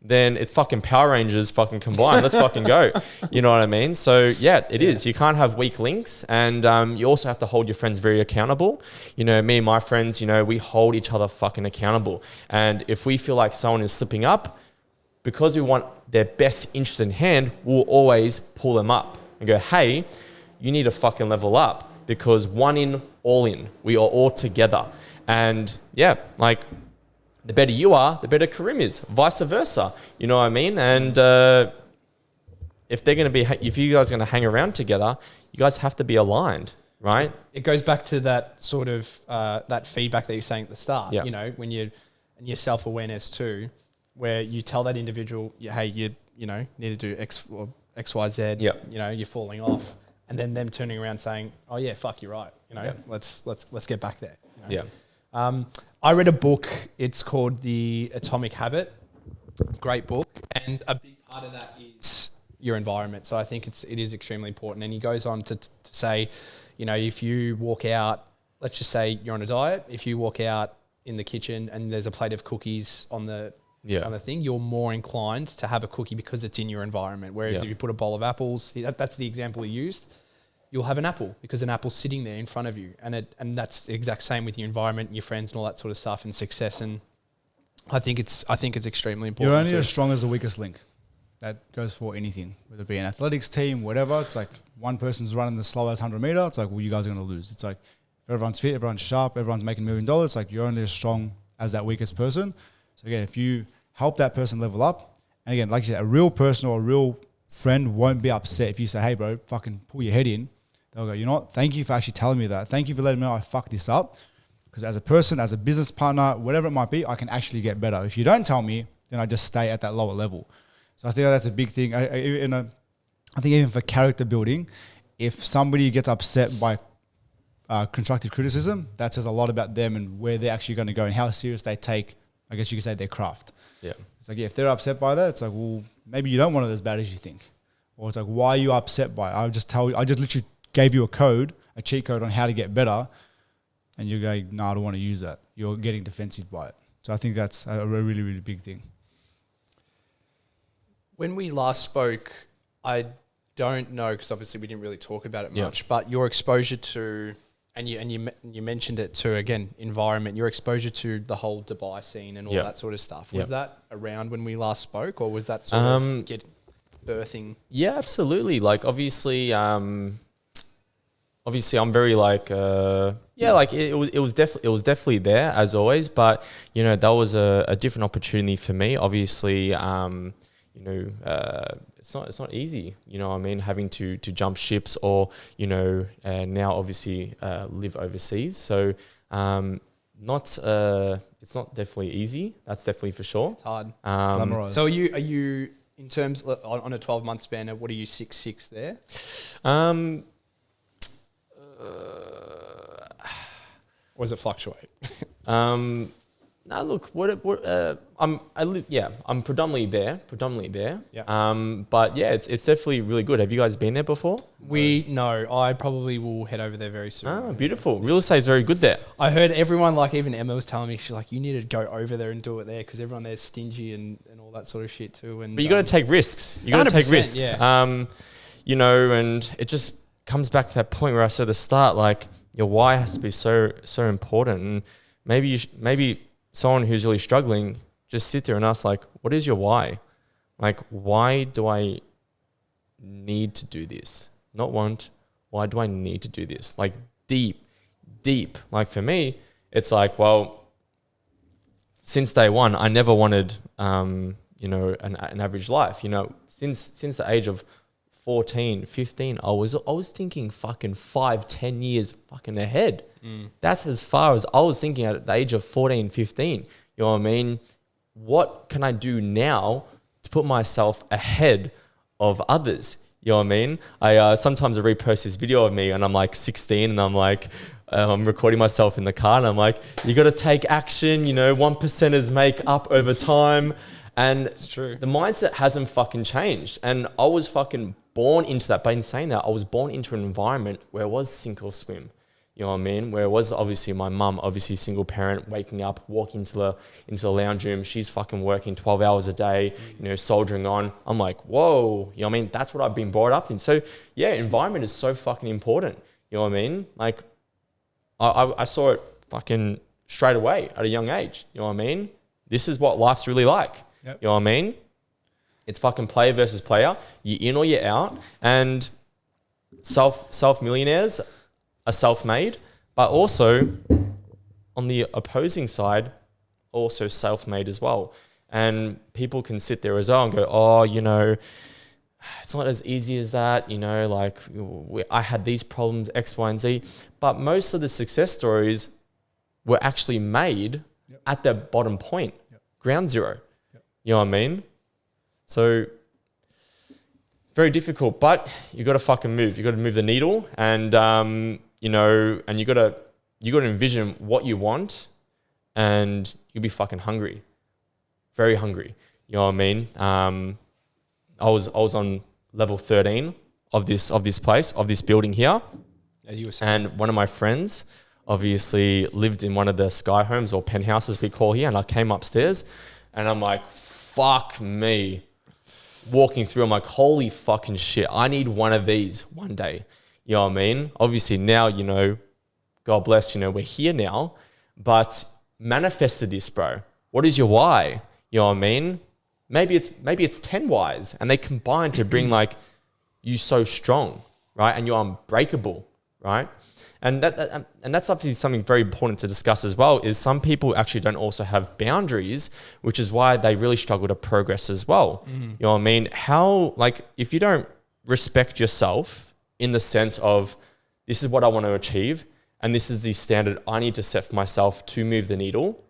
then it's fucking Power Rangers fucking combined. Let's fucking go. You know what I mean? So yeah, it is. You can't have weak links, and you also have to hold your friends very accountable. Me and my friends, we hold each other fucking accountable. And if we feel like someone is slipping up, because we want their best interest in hand, we'll always pull them up and go, hey, you need to fucking level up, because one in, all in. We are all together. And yeah, like the better you are, the better Karim is, vice versa. You know what I mean? And if you guys are going to hang around together, you guys have to be aligned, right? It goes back to that sort of that feedback that you're saying at the start. Yeah. When and your self-awareness too, where you tell that individual, hey, you need to do X, Y, Z. Yeah. You're falling off, and then them turning around saying, oh yeah, fuck, you're right. Let's get back there. Yeah. I read a book. It's called The Atomic Habit. Great book, and a big part of that is your environment. So I think it is extremely important. And he goes on to say, if you walk out, let's just say you're on a diet. If you walk out in the kitchen and there's a plate of cookies on the thing, you're more inclined to have a cookie because it's in your environment. Whereas if you put a bowl of apples, that's the example he used, you'll have an apple because an apple's sitting there in front of you. And that's the exact same with your environment and your friends and all that sort of stuff and success. And I think it's extremely important. You're only as strong as the weakest link. That goes for anything, whether it be an athletics team, whatever. It's like one person's running the slowest 100 meter. It's like, well, you guys are going to lose. It's like if everyone's fit, everyone's sharp, everyone's making $1 million. It's like you're only as strong as that weakest person. So again, if you help that person level up, and again, like you said, a real person or a real friend won't be upset if you say, hey, bro, fucking pull your head in. They'll go, you know what? Thank you for actually telling me that. Thank you for letting me know I fucked this up. Because as a person, as a business partner, whatever it might be, I can actually get better. If you don't tell me, then I just stay at that lower level. So I think that's a big thing. I think even for character building, if somebody gets upset by constructive criticism, that says a lot about them and where they're actually going to go and how serious they take, I guess you could say, their craft. Yeah. It's like, yeah, if they're upset by that, it's like, well, maybe you don't want it as bad as you think. Or it's like, why are you upset by it? I just literally gave you a cheat code on how to get better. And you're going, no, I don't want to use that. You're getting defensive by it. So I think that's a really, really big thing. When we last spoke, I don't know, because obviously we didn't really talk about it much, but your exposure to, and you mentioned it too, again, environment, your exposure to the whole Dubai scene and all that sort of stuff. Was that around when we last spoke, or was that sort of birthing? Yeah, absolutely. Like, obviously I'm very like, like it was definitely there as always, but you know, that was a different opportunity for me. Obviously, it's not easy, you know what I mean, having to jump ships or, you know, now obviously live overseas. So it's not definitely easy. That's definitely for sure. It's hard. So are you in terms on a 12-month span, what are you 6'6" there? Or does it fluctuate? No, look, I'm predominantly there. Yeah. But yeah, it's definitely really good. Have you guys been there before? No, I probably will head over there very soon. Oh, beautiful. Real estate is very good there. I heard everyone, like even Emma was telling me, she's like, you need to go over there and do it there because everyone there's stingy and all that sort of shit too. And but you got to take risks. You got to take risks. Yeah. You know, and it just comes back to that point where I said at the start, like your why has to be so important. And maybe someone who's really struggling, just sit there and ask, like, what is your why? Like, why do I need to do this? Not want, why do I need to do this? Like deep. Like for me, it's like, well, since day one, I never wanted, an average life. You know, since the age of 14, 15, I was thinking fucking 5-10 years fucking ahead. That's as far as I was thinking at the age of 14, 15. You know what I mean? What can I do now to put myself ahead of others? You know what I mean? Sometimes I repost this video of me and I'm like 16 and I'm like, I'm recording myself in the car and I'm like, you got to take action, you know, 1%ers make up over time. And it's true. The mindset hasn't fucking changed. And I was fucking born into that. But in saying that, I was born into an environment where it was sink or swim. You know what I mean? Where it was obviously my mum, obviously single parent, waking up, walking into the lounge room. She's fucking working 12 hours a day, you know, soldiering on. I'm like, whoa, you know what I mean? That's what I've been brought up in. So yeah, environment is so fucking important. You know what I mean? Like I saw it fucking straight away at a young age. You know what I mean? This is what life's really like. Yep. You know what I mean? It's fucking player versus player. You're in or you're out. And self-millionaires are self-made, but also on the opposing side, also self-made as well. And people can sit there as well and go, oh, you know, it's not as easy as that. You know, like I had these problems, X, Y, and Z. But most of the success stories were actually made at the bottom point, ground zero. You know what I mean? So it's very difficult, but you got to fucking move. You got to move the needle, and you know, and you got to envision what you want, and you'll be fucking hungry, very hungry. You know what I mean? I was on level 13 of this place, of this building here, and one of my friends obviously lived in one of the sky homes or penthouses we call here, and I came upstairs, and I'm like, fuck me. Walking through, I'm like, holy fucking shit, I need one of these one day. You know what I mean? Obviously now, you know, God bless, you know, we're here now, but manifested this, bro. What is your why? You know what I mean? Maybe it's 10 whys and they combine to bring like you so strong, right? And you're unbreakable, right? And that's obviously something very important to discuss as well, is some people actually don't also have boundaries, which is why they really struggle to progress as well. You know what I mean? How, like, if you don't respect yourself in the sense of, this is what I want to achieve, and this is the standard I need to set for myself to move the needle.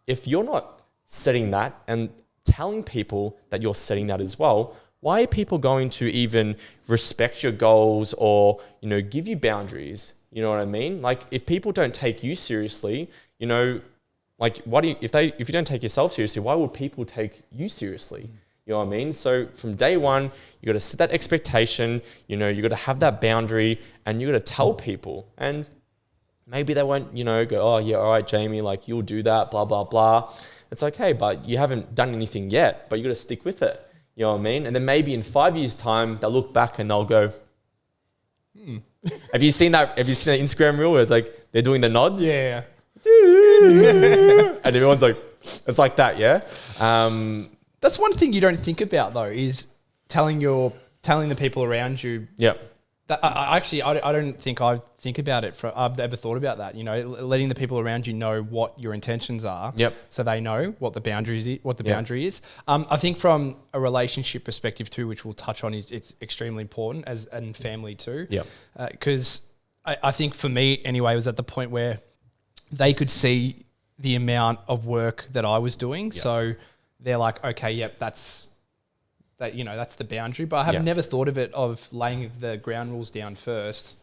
If you're not setting that and telling people that you're setting that as well, why are people going to even respect your goals or, you know, give you boundaries? You know what I mean? Like, if people don't take you seriously, you know, like, if you don't take yourself seriously, why would people take you seriously? You know what I mean? So from day one, you got to set that expectation, you know, you got to have that boundary, and you got to tell people. And maybe they won't, you know, go, oh yeah, all right, Jamie, like, you'll do that, blah, blah, blah. It's okay, but you haven't done anything yet, but you got to stick with it. You know what I mean? And then maybe in 5 years' time, they'll look back and they'll go, Have you seen that Instagram reel where it's like, they're doing the nods? Yeah. And everyone's like, it's like that, yeah? That's one thing you don't think about, though, is telling the people around you. Yeah. That I don't think I think about it. I've never thought about that. You know, letting the people around you know what your intentions are. Yep. So they know what the boundary is. I think from a relationship perspective too, which we'll touch on, is it's extremely important and family too. Yeah. Because I think for me anyway, it was at the point where they could see the amount of work that I was doing. Yep. So they're like, okay, yep, that's the boundary. But I have never thought of it of laying the ground rules down first.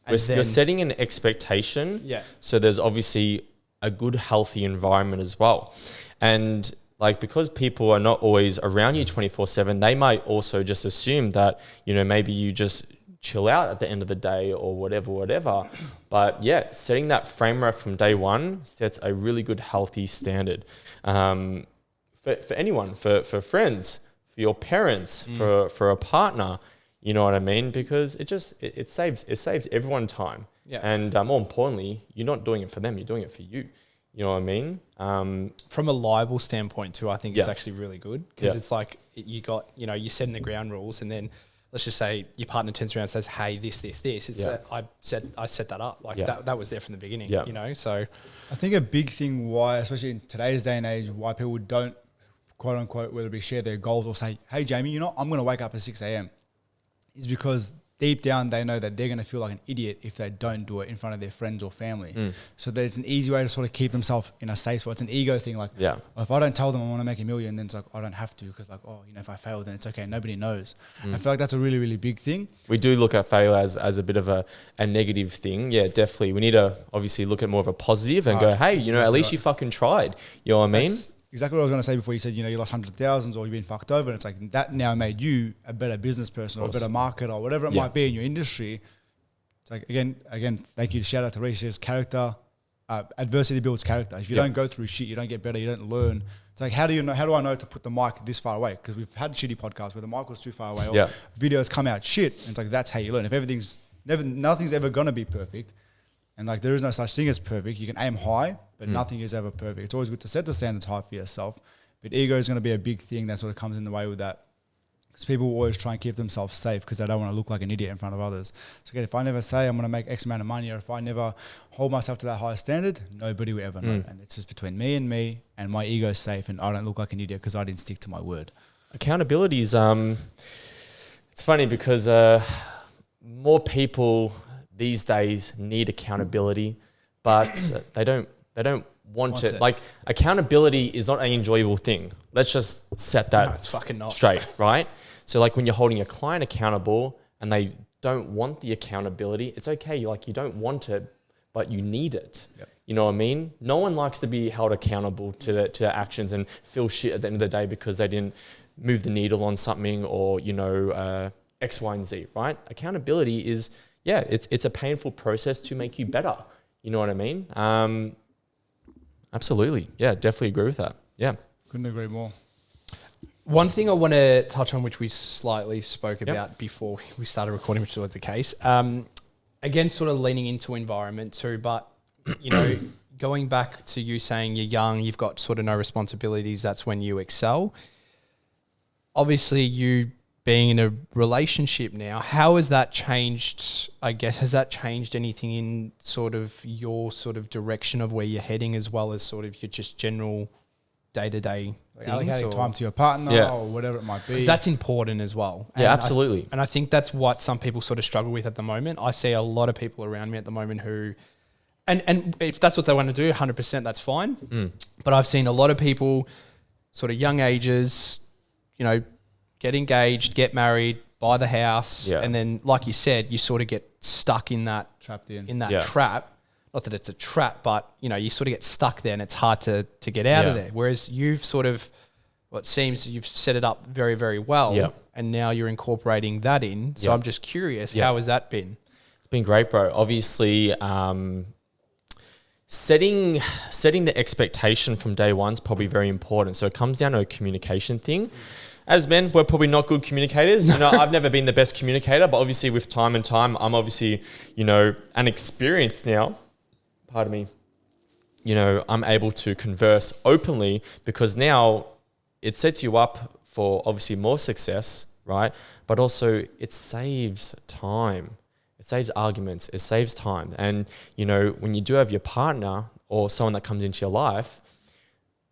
You're setting an expectation. Yeah. So there's obviously a good, healthy environment as well. And like, because people are not always around you 24/7, they might also just assume that, you know, maybe you just chill out at the end of the day or whatever. But yeah, setting that framework from day one sets a really good, healthy standard. For anyone, for friends, for your parents, for a partner, you know what I mean? Because it saves everyone time. Yeah. And more importantly, you're not doing it for them, you're doing it for you. You know what I mean? From a libel standpoint too, I think it's actually really good, because it's like you're setting the ground rules, and then let's just say your partner turns around and says, hey, this. It's I set that up. Like that was there from the beginning, you know? So I think a big thing why, especially in today's day and age, why people don't, quote unquote, whether it be share their goals or say, hey, Jamie, you know, I'm going to wake up at 6 a.m. is because deep down they know that they're going to feel like an idiot if they don't do it in front of their friends or family. So there's an easy way to sort of keep themselves in a safe spot. It's an ego thing. Like, well, if I don't tell them I want to make $1 million, then it's like, I don't have to, because like, oh, you know, if I fail, then it's okay. Nobody knows. I feel like that's a really, really big thing. We do look at failure as a bit of a negative thing. Yeah, definitely. We need to obviously look at more of a positive and go, hey, you know, at least you fucking tried. You know what I mean? Exactly what I was going to say before. You said, you know, you lost hundreds of thousands or you've been fucked over. And it's like that now made you a better business person or a better marketer or whatever it might be in your industry. It's like, again, thank you. Shout out to Reese's character. Adversity builds character. If you don't go through shit, you don't get better, you don't learn. It's like, how do I know to put the mic this far away? Because we've had shitty podcasts where the mic was too far away or videos come out shit. And it's like, that's how you learn. If nothing's ever going to be perfect. And like, there is no such thing as perfect. You can aim high, but nothing is ever perfect. It's always good to set the standards high for yourself. But ego is going to be a big thing that sort of comes in the way with that. Because people will always try and keep themselves safe because they don't want to look like an idiot in front of others. So again, if I never say I'm going to make X amount of money, or if I never hold myself to that high standard, nobody will ever know. And it's just between me, and my ego is safe, and I don't look like an idiot because I didn't stick to my word. Accountability is, it's funny because more people these days need accountability, but they don't want it. Like, accountability is not an enjoyable thing. Let's just set that straight, right? So like, when you're holding a client accountable and they don't want the accountability, it's okay. You don't want it, but you need it. Yep. You know what I mean? No one likes to be held accountable to their actions and feel shit at the end of the day because they didn't move the needle on something or, you know, X, Y, and Z, right? Accountability is, it's a painful process to make you better. You know what I mean? Absolutely. Yeah, definitely agree with that. Yeah. Couldn't agree more. One thing I want to touch on, which we slightly spoke about before we started recording, which was the case, again, sort of leaning into environment too, but, you know, going back to you saying you're young, you've got sort of no responsibilities, that's when you excel. Obviously, you being in a relationship now, how has that changed? I guess, has that changed anything in sort of your sort of direction of where you're heading, as well as sort of your just general day-to-day like allocating time to your partner or whatever it might be? Because that's important as well. Yeah, absolutely. And I think that's what some people sort of struggle with at the moment. I see a lot of people around me at the moment who, and if that's what they want to do, 100%, that's fine. But I've seen a lot of people, sort of young ages, you know, get engaged, get married, buy the house, and then, like you said, you sort of get stuck in that trapped in that trap. Not that it's a trap, but you know, you sort of get stuck there, and it's hard to get out of there. Whereas you've sort of, what seems you've set it up very, very well, and now you're incorporating that in. So I'm just curious, how has that been? It's been great, bro. Obviously, setting the expectation from day one is probably very important. So it comes down to a communication thing. As men, we're probably not good communicators. You know, I've never been the best communicator, but obviously with time and time, I'm obviously, you know, an experience now. Pardon me. You know, I'm able to converse openly because now it sets you up for obviously more success, right? But also it saves time. It saves arguments. It saves time. And, you know, when you do have your partner or someone that comes into your life,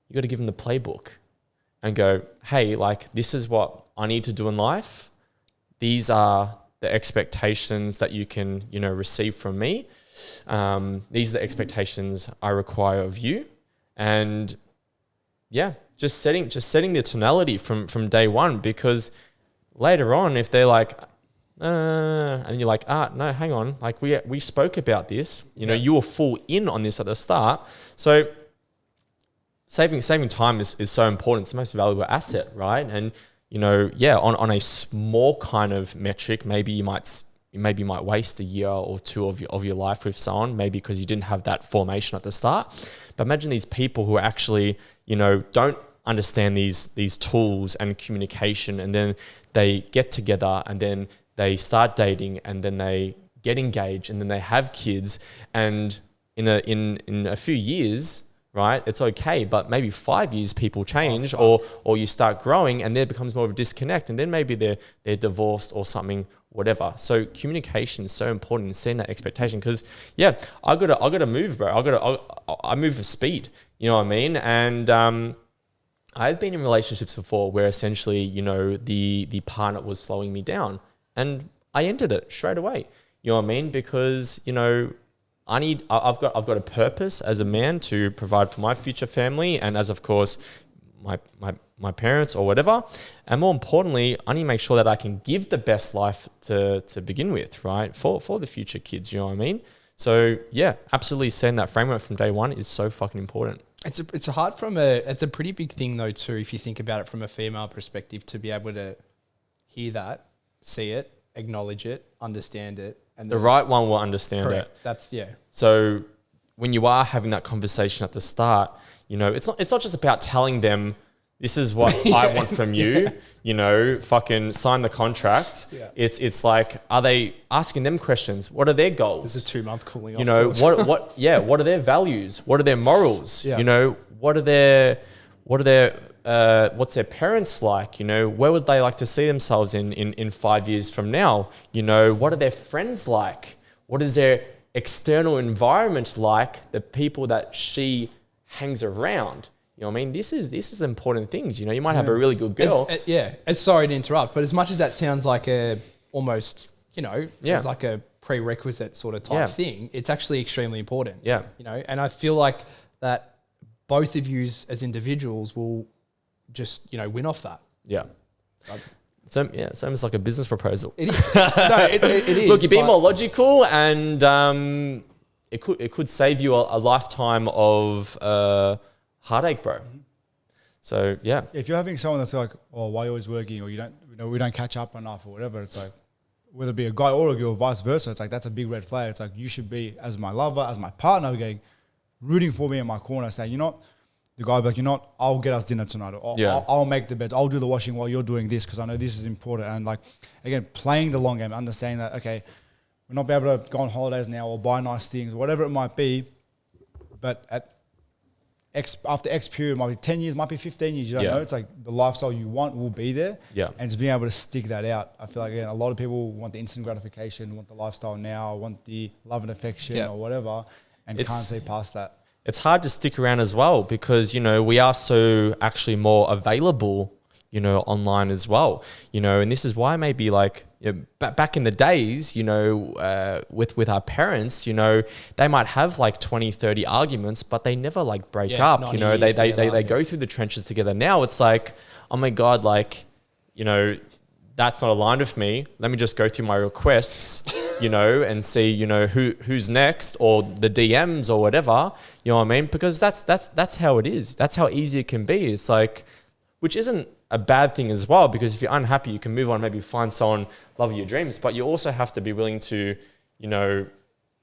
you got to give them the playbook and go, hey, like, this is what I need to do in life. These are the expectations that you can, you know, receive from me. These are the expectations I require of you. And yeah, just setting the tonality from day one, because later on, if they're like, and you're like, no, hang on, like we spoke about this, you know, you were full in on this at the start. So saving time is so important. It's the most valuable asset, right? And, you know, on a small kind of metric, maybe you might waste a year or two of your life with someone, maybe because you didn't have that formation at the start. But imagine these people who actually, you know, don't understand these tools and communication, and then they get together and then they start dating and then they get engaged and then they have kids, and in a few years, right, it's okay, but maybe 5 years people change, or you start growing and there becomes more of a disconnect, and then maybe they're divorced or something, whatever. So communication is so important in setting that expectation, because I gotta move, bro. I move with speed, you know what I mean? And I've been in relationships before where essentially, you know, the partner was slowing me down, and I ended it straight away. You know what I mean? Because, you know, I've got a purpose as a man to provide for my future family, and as of course my parents or whatever. And more importantly, I need to make sure that I can give the best life to begin with, right? For the future kids, you know what I mean? So yeah, absolutely setting that framework from day one is so fucking important. It's a pretty big thing though too, if you think about it from a female perspective, to be able to hear that, see it, acknowledge it, understand it. And the right one will understand it. That's So when you are having that conversation at the start, you know, it's not just about telling them this is what I want from you, you know, fucking sign the contract. Yeah. It's like, are they asking them questions? What are their goals? There's a 2-month cooling off. You know, what are their values? What are their morals? Yeah. You know, what's their parents like? You know, where would they like to see themselves in 5 years from now? You know, what are their friends like? What is their external environment like? The people that she hangs around. You know what I mean? This is important things. You know, you might have a really good girl. Sorry to interrupt, but as much as that sounds like almost, you know, it's like a prerequisite sort of type thing, it's actually extremely important. Yeah. You know, and I feel like that both of you as individuals will just, you know, win off that. Yeah. So it's almost like a business proposal. It is. No, it is. Look, you're being more logical, and it could save you a lifetime of heartache, bro. So yeah. If you're having someone that's like, oh, why are you always working, or we don't catch up enough, or whatever, it's like, whether it be a guy or a girl, vice versa, it's like, that's a big red flag. It's like, you should be, as my lover, as my partner, rooting for me in my corner, saying, you know, the guy will be like, you know, I'll get us dinner tonight, or I'll make the beds, I'll do the washing while you're doing this, because I know this is important. And like, again, playing the long game, understanding that, okay, we're not be able to go on holidays now or buy nice things, whatever it might be, but after X period, might be 10 years, might be 15 years, you don't know. It's like the lifestyle you want will be there. Yeah. And just being able to stick that out. I feel like, again, a lot of people want the instant gratification, want the lifestyle now, want the love and affection or whatever, and can't see past that. It's hard to stick around as well because, you know, we are so actually more available, you know, online as well, you know, and this is why maybe like, you know, back in the days, you know, with our parents, you know, they might have like 20, 30 arguments, but they never like break up, you know, they go through the trenches together. Now it's like, oh my God, like, you know, that's not aligned with me. Let me just go through my requests, you know, and see, you know, who's next, or the DMs or whatever, you know what I mean? Because that's how it is. That's how easy it can be. It's like, which isn't a bad thing as well, because if you're unhappy, you can move on, maybe find someone, love your dreams, but you also have to be willing to, you know,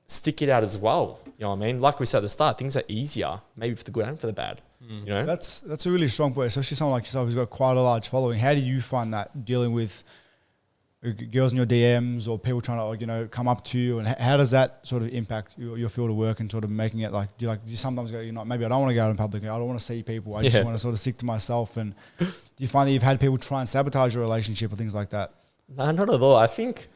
stick it out as well. You know what I mean? Like we said at the start, things are easier, maybe for the good and for the bad. You know, that's a really strong point, especially someone like yourself who's got quite a large following. How do you find that dealing with girls in your DMs or people trying to, you know, come up to you, and how does that sort of impact your field of work and sort of making it like, do you sometimes go, you know, maybe I don't want to go out in public, I don't want to see people, I just want to sort of stick to myself? And do you find that you've had people try and sabotage your relationship or things like that? No, not at all. I think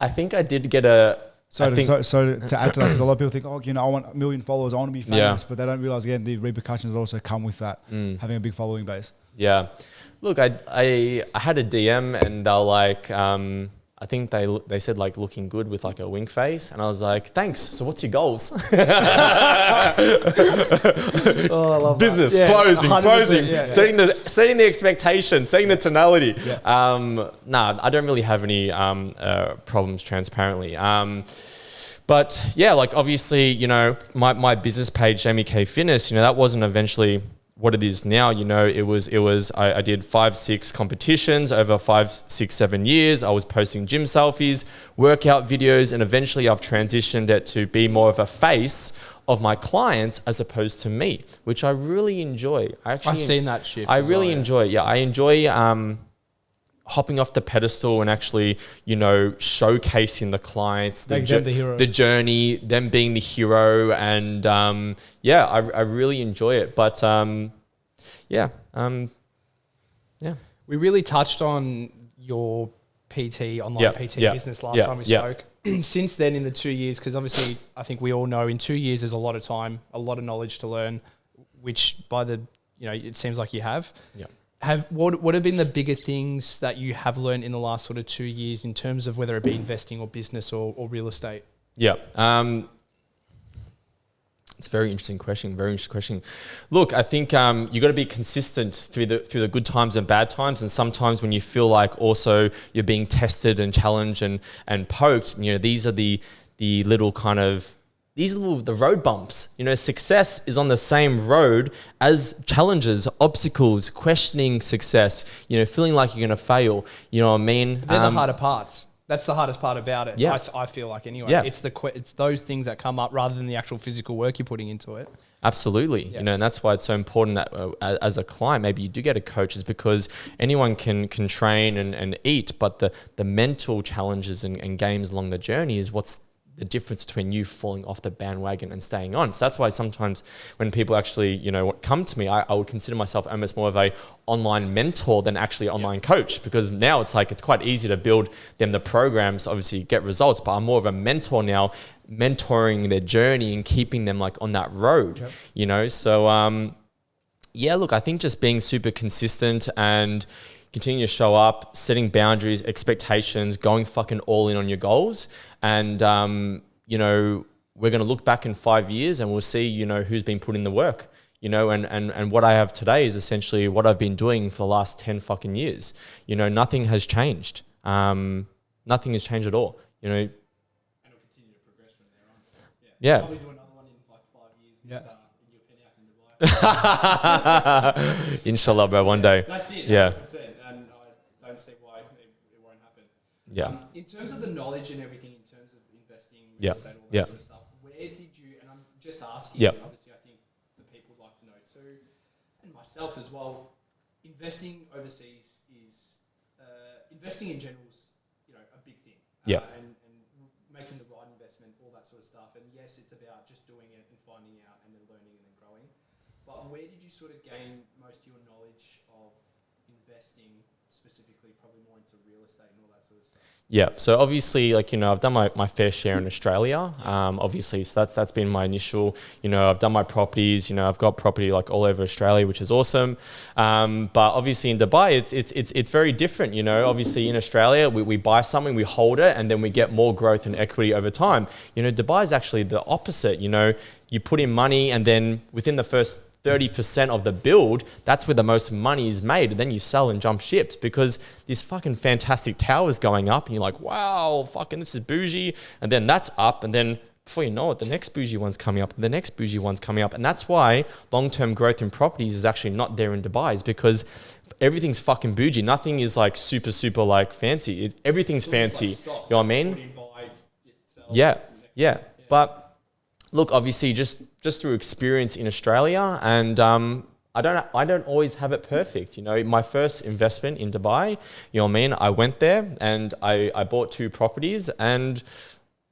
I did get a. So to add to that, because a lot of people think, oh, you know, I want 1 million followers, I want to be famous, but they don't realize, again, the repercussions that also come with that, having a big following base. Yeah. Look, I had a DM and they're like, I think they said like looking good with like a wink face, and I was like, thanks. So what's your goals? I love business, closing, setting the expectation, setting the tonality. I don't really have any problems transparently. But yeah, like obviously, you know, my business page, Jamie K Fitness, you know, that wasn't eventually what it is now. You know, I did 5-6 competitions over 5, 6, 7 years. I was posting gym selfies, workout videos, and eventually I've transitioned it to be more of a face of my clients as opposed to me, which I really enjoy. I've seen that shift. I really enjoy. Yeah, I enjoy hopping off the pedestal and actually, you know, showcasing the clients, the journey, them being the hero. And I really enjoy it. But we really touched on your online PT business last time we spoke. Since then, in the 2 years, because obviously I think we all know in 2 years there's a lot of time, a lot of knowledge to learn, which it seems like you have. Yeah. What have been the bigger things that you have learned in the last sort of 2 years in terms of whether it be investing or business or real estate? Yeah. It's a very interesting question. Very interesting question. Look, I think you got to be consistent through the good times and bad times, and sometimes when you feel like also you're being tested and challenged and poked, you know, these are the little kind of the road bumps. You know, success is on the same road as challenges, obstacles, questioning success, you know, feeling like you're going to fail. You know what I mean? They're the harder parts. That's the hardest part about it. Yeah. I feel like anyway. Yeah. It's those things that come up rather than the actual physical work you're putting into it. Absolutely. Yeah. You know, and that's why it's so important that as a client, maybe you do get a coach, is because anyone can train and eat, but the mental challenges and games along the journey is what's the difference between you falling off the bandwagon and staying on. So that's why sometimes when people actually, you know, come to me, I would consider myself almost more of a online mentor than actually online coach, because now it's like, it's quite easy to build them the programs, obviously get results, but I'm more of a mentor now, mentoring their journey and keeping them like on that road, you know? So, look, I think just being super consistent and continue to show up, setting boundaries, expectations, going fucking all in on your goals. And, you know, we're going to look back in 5 years and we'll see, you know, who's been putting the work, you know, and what I have today is essentially what I've been doing for the last 10 fucking years. You know, nothing has changed. Nothing has changed at all, you know. And it'll continue to progress from there on. Yeah. Probably do another one in like 5 years. Yeah. In your penthouse in Dubai. Inshallah, bro, one day. That's it. Yeah. And I don't see why it won't happen. Yeah. In terms of the knowledge and everything, in terms of investing, real estate, all that sort of stuff, where did you, and I'm just asking, obviously I think the people would like to know too, and myself as well, investing overseas is, investing in general is, you know, a big thing. And making the right investment, all that sort of stuff. And yes, it's about just doing it and finding out and then learning and then growing. But where did you sort of gain most of your knowledge of investing, specifically probably more into real estate and all that sort of stuff? Yeah, so obviously, like, I've done my fair share in Australia. Obviously, so that's been my initial, I've done my properties, I've got property like all over Australia, which is awesome. But obviously in Dubai, it's very different, Obviously in Australia, we buy something, we hold it, and then we get more growth and equity over time. Dubai is actually the opposite, you put in money and then within the first 30% of the build, that's where the most money is made. And then you sell and jump ships because this fucking fantastic tower is going up and you're like, wow, fucking this is bougie. And then that's up. And then before you know it, the next bougie one's coming up and the next bougie one's coming up. And that's why long-term growth in properties is actually not there in Dubai, is because everything's fucking bougie. Nothing is like super, super like fancy. Everything's fancy. Like stocks, you know what I mean? Yeah. But look, obviously just through experience in Australia, and I don't always have it perfect. My first investment in Dubai, I went there and I bought 2 properties and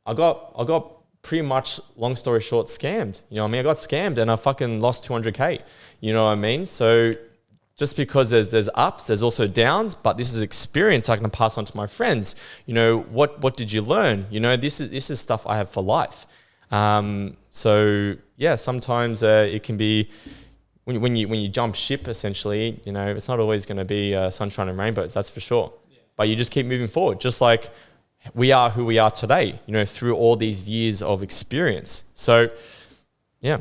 I got pretty much, long story short, scammed. I got scammed and I fucking lost 200K. You know what I mean? So just because there's ups, there's also downs, but this is experience I can pass on to my friends. What did you learn? This is stuff I have for life. So yeah, sometimes it can be when you jump ship, essentially, it's not always going to be sunshine and rainbows, that's for sure. Yeah. But you just keep moving forward, just like we are who we are today, through all these years of experience. So yeah.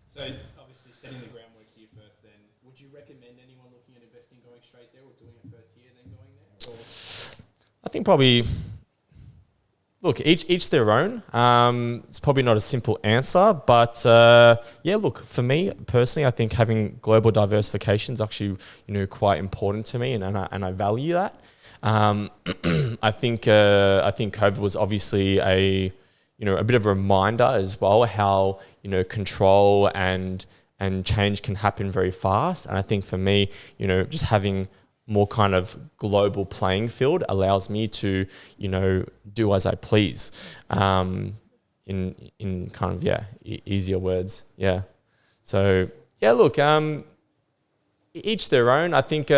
So obviously setting the groundwork here first, then would you recommend anyone looking at investing going straight there or doing it first here then going there? Or? I think probably, look, each their own. It's probably not a simple answer, but yeah, look, for me personally, I think having global diversification is actually, quite important to me, and I value that. I think COVID was obviously a bit of a reminder as well how, control and change can happen very fast. And I think for me, just having more kind of global playing field allows me to, do as I please, in kind of, easier words. Yeah. So yeah, look, each their own. I think,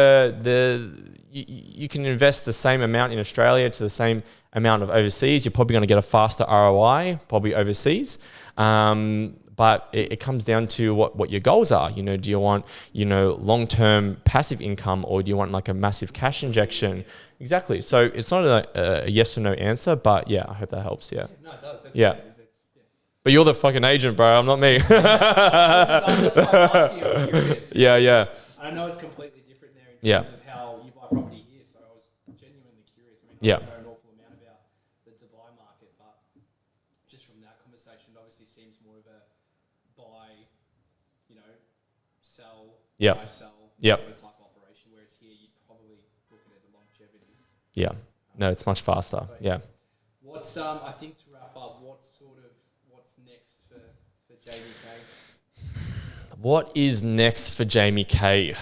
you can invest the same amount in Australia to the same amount of overseas. You're probably going to get a faster ROI, probably overseas. But it comes down to what your goals are. Do you want, long-term passive income, or do you want like a massive cash injection? Exactly. So it's not a yes or no answer, but yeah, I hope that helps. Yeah. No, it does. Definitely. Yeah. But you're the fucking agent, bro. I'm not me. Yeah. I know it's completely different there in terms of how you buy property here. So I was genuinely curious. I mean, I don't know an awful amount about the Dubai market, but just from that conversation, it obviously seems more of a buy, sell, buy, sell type operation. Whereas here, you'd probably look at the longevity. Yeah. No, it's much faster. Yeah. What's I think to wrap up, what's next for Jamie Kay? What is next for Jamie Kay?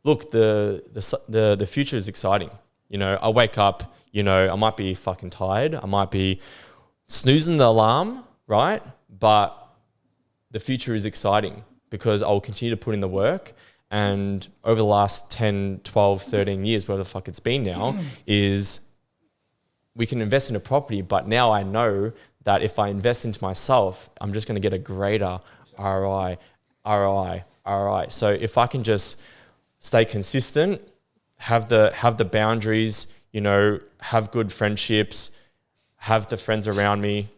Look, the future is exciting. I wake up, I might be fucking tired. I might be snoozing the alarm, right? But the future is exciting because I'll continue to put in the work. And over the last 10, 12, 13 years, whatever the fuck it's been now, is we can invest in a property, but now I know that if I invest into myself, I'm just going to get a greater ROI. So if I can just stay consistent, have the boundaries, have good friendships, have the friends around me,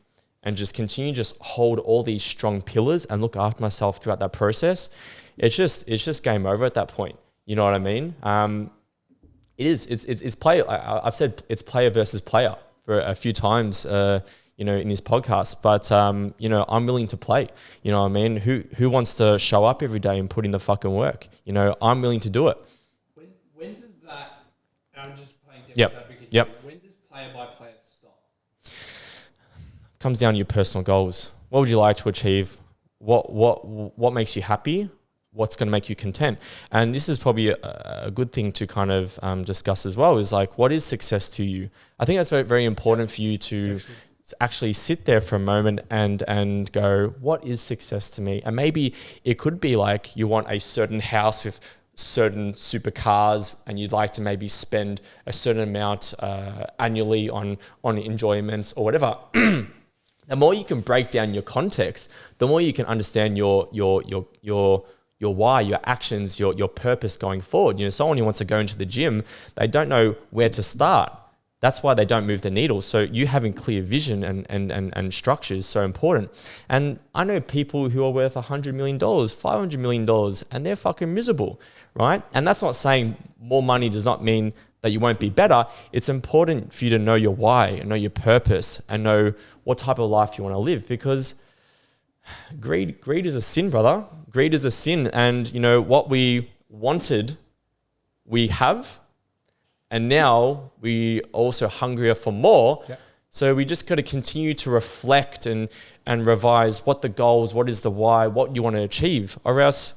and just continue just hold all these strong pillars and look after myself throughout that process, it's just game over at that point. You know what I mean? It's player. I've said it's player versus player for a few times, in this podcast, but I'm willing to play. You know what I mean? Who wants to show up every day and put in the fucking work? I'm willing to do it. When does that? I'm just playing devil's advocate. Yep. When does player by player stop? Comes down to your personal goals. What would you like to achieve? What makes you happy? What's going to make you content? And this is probably a good thing to kind of discuss as well, is like, what is success to you? I think that's very, very important for you to actually sit there for a moment and go, what is success to me? And maybe it could be like you want a certain house with certain supercars and you'd like to maybe spend a certain amount annually on enjoyments or whatever. The more you can break down your context, the more you can understand your why, your actions, your purpose going forward. You know, someone who wants to go into the gym, they don't know where to start. That's why they don't move the needle. So you having clear vision and structure is so important. And I know people who are worth $100 million, $500 million, and they're fucking miserable, right? And that's not saying more money does not mean that you won't be better. It's important for you to know your why and know your purpose and know what type of life you want to live, because greed is a sin, brother. Greed is a sin. And you know, what we wanted, we have. And now we also hungrier for more. Yeah. So we just got to continue to reflect and revise what the goals, what is the why, what you want to achieve, or else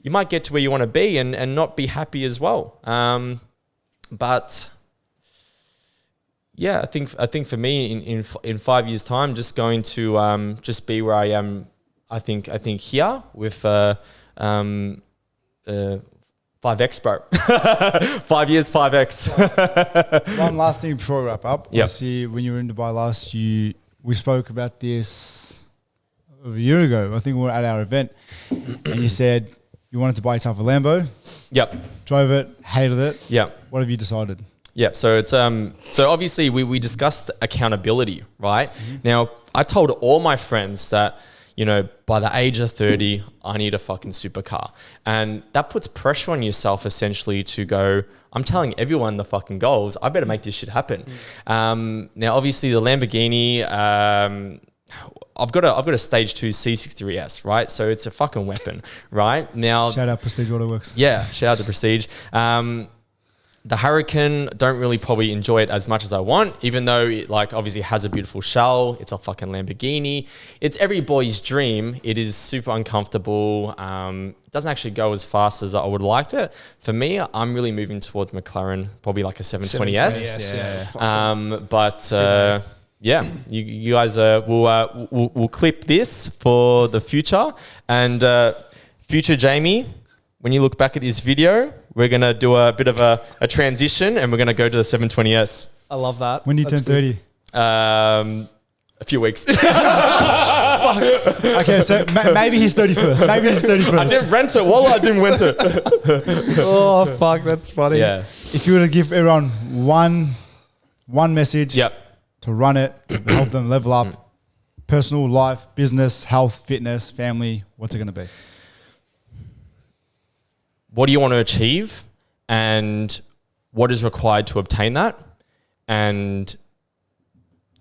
you might get to where you want to be and not be happy as well. But yeah, I think for me in 5 years' time, just going to just be where I am. I think here with 5X, bro. 5 years, 5X. One last thing before we wrap up. Yep. See, when you were in Dubai last, we spoke about this a year ago. I think we were at our event, and you said you wanted to buy yourself a Lambo. Yep. Drove it, hated it. Yep. What have you decided? Yeah, so it's so obviously we discussed accountability, right? Mm-hmm. Now I told all my friends that, you know, by the age of 30, I need a fucking supercar. And that puts pressure on yourself essentially to go, I'm telling everyone the fucking goals, I better make this shit happen. Now obviously the Lamborghini, I've got a stage 2 C63S, right? So it's a fucking weapon, right? Now, shout out Prestige Auto Works. Yeah, shout out to Prestige. The Huracan, don't really probably enjoy it as much as I want, even though it like obviously has a beautiful shell. It's a fucking Lamborghini. It's every boy's dream. It is super uncomfortable. It doesn't actually go as fast as I would have liked it. For me, I'm really moving towards McLaren, probably like a 720S. Yeah, you guys we'll clip this for the future. And future Jamie, when you look back at this video, we're going to do a bit of a transition and we're going to go to the 720S. I love that. When do you turn 30? A few weeks. Okay, so maybe he's 31st. Maybe he's 31st. I didn't rent it. Wallah, I didn't rent it. Oh, fuck, that's funny. Yeah. If you were to give everyone one message to run it, to help them level up, personal life, business, health, fitness, family, what's it going to be? What do you want to achieve and what is required to obtain that, and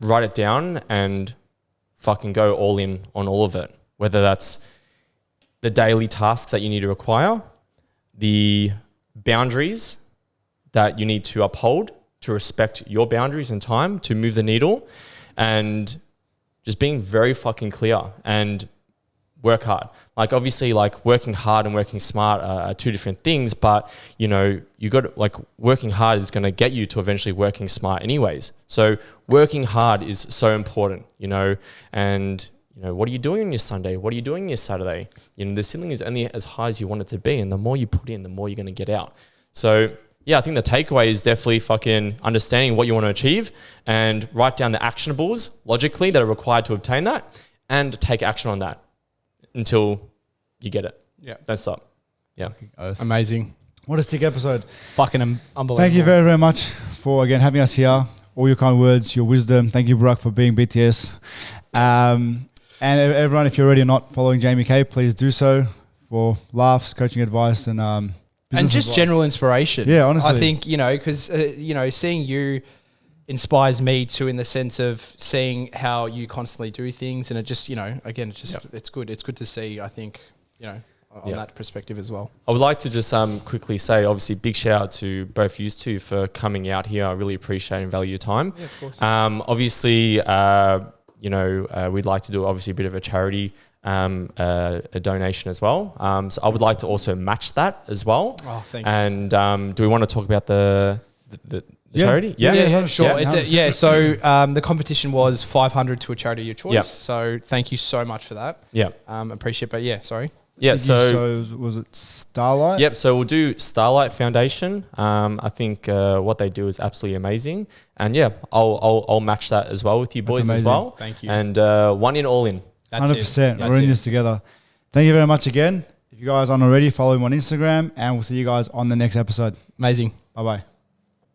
write it down and fucking go all in on all of it. Whether that's the daily tasks that you need to acquire, the boundaries that you need to uphold to respect your boundaries and time to move the needle, and just being very fucking clear and work hard. Like obviously like working hard and working smart are two different things, but you know, you got like working hard is going to get you to eventually working smart anyways. So working hard is so important, you know, and you know, what are you doing on your Sunday? What are you doing on your Saturday? You know, the ceiling is only as high as you want it to be. And the more you put in, the more you're going to get out. So yeah, I think the takeaway is definitely fucking understanding what you want to achieve and write down the actionables logically that are required to obtain that and take action on that until you get it. Yeah. Don't stop. Yeah. Amazing. What a sick episode. Fucking unbelievable. Thank you very, very much for, again, having us here. All your kind words, your wisdom. Thank you, Burak, for being BTS. And everyone, if you're already not following Jamie K, please do so for laughs, coaching advice, and just advice. General inspiration. Yeah, honestly. I think, you know, because, you know, seeing you inspires me too, in the sense of seeing how you constantly do things, and it just, you know, again, it's just it's good to see, I think, you know, on that perspective as well. I would like to just quickly say, obviously, big shout out to both you two for coming out here. I really appreciate and value your time. Yeah, of course. Obviously, you know, we'd like to do obviously a bit of a charity, a donation as well. So I would like to also match that as well. Oh, thank you. And do we want to talk about the charity? Sure. So the competition was 500 to a charity of your choice. So thank you so much for that. Appreciate it. But sorry. Yeah, so was it Starlight? Yep, so we'll do Starlight Foundation. I think what they do is absolutely amazing. And I'll match that as well with you boys as well. Thank you. And one in, all in. That's 100%. We're in this together. Thank you very much again. If you guys aren't already, follow him on Instagram, and we'll see you guys on the next episode. Amazing. Bye-bye.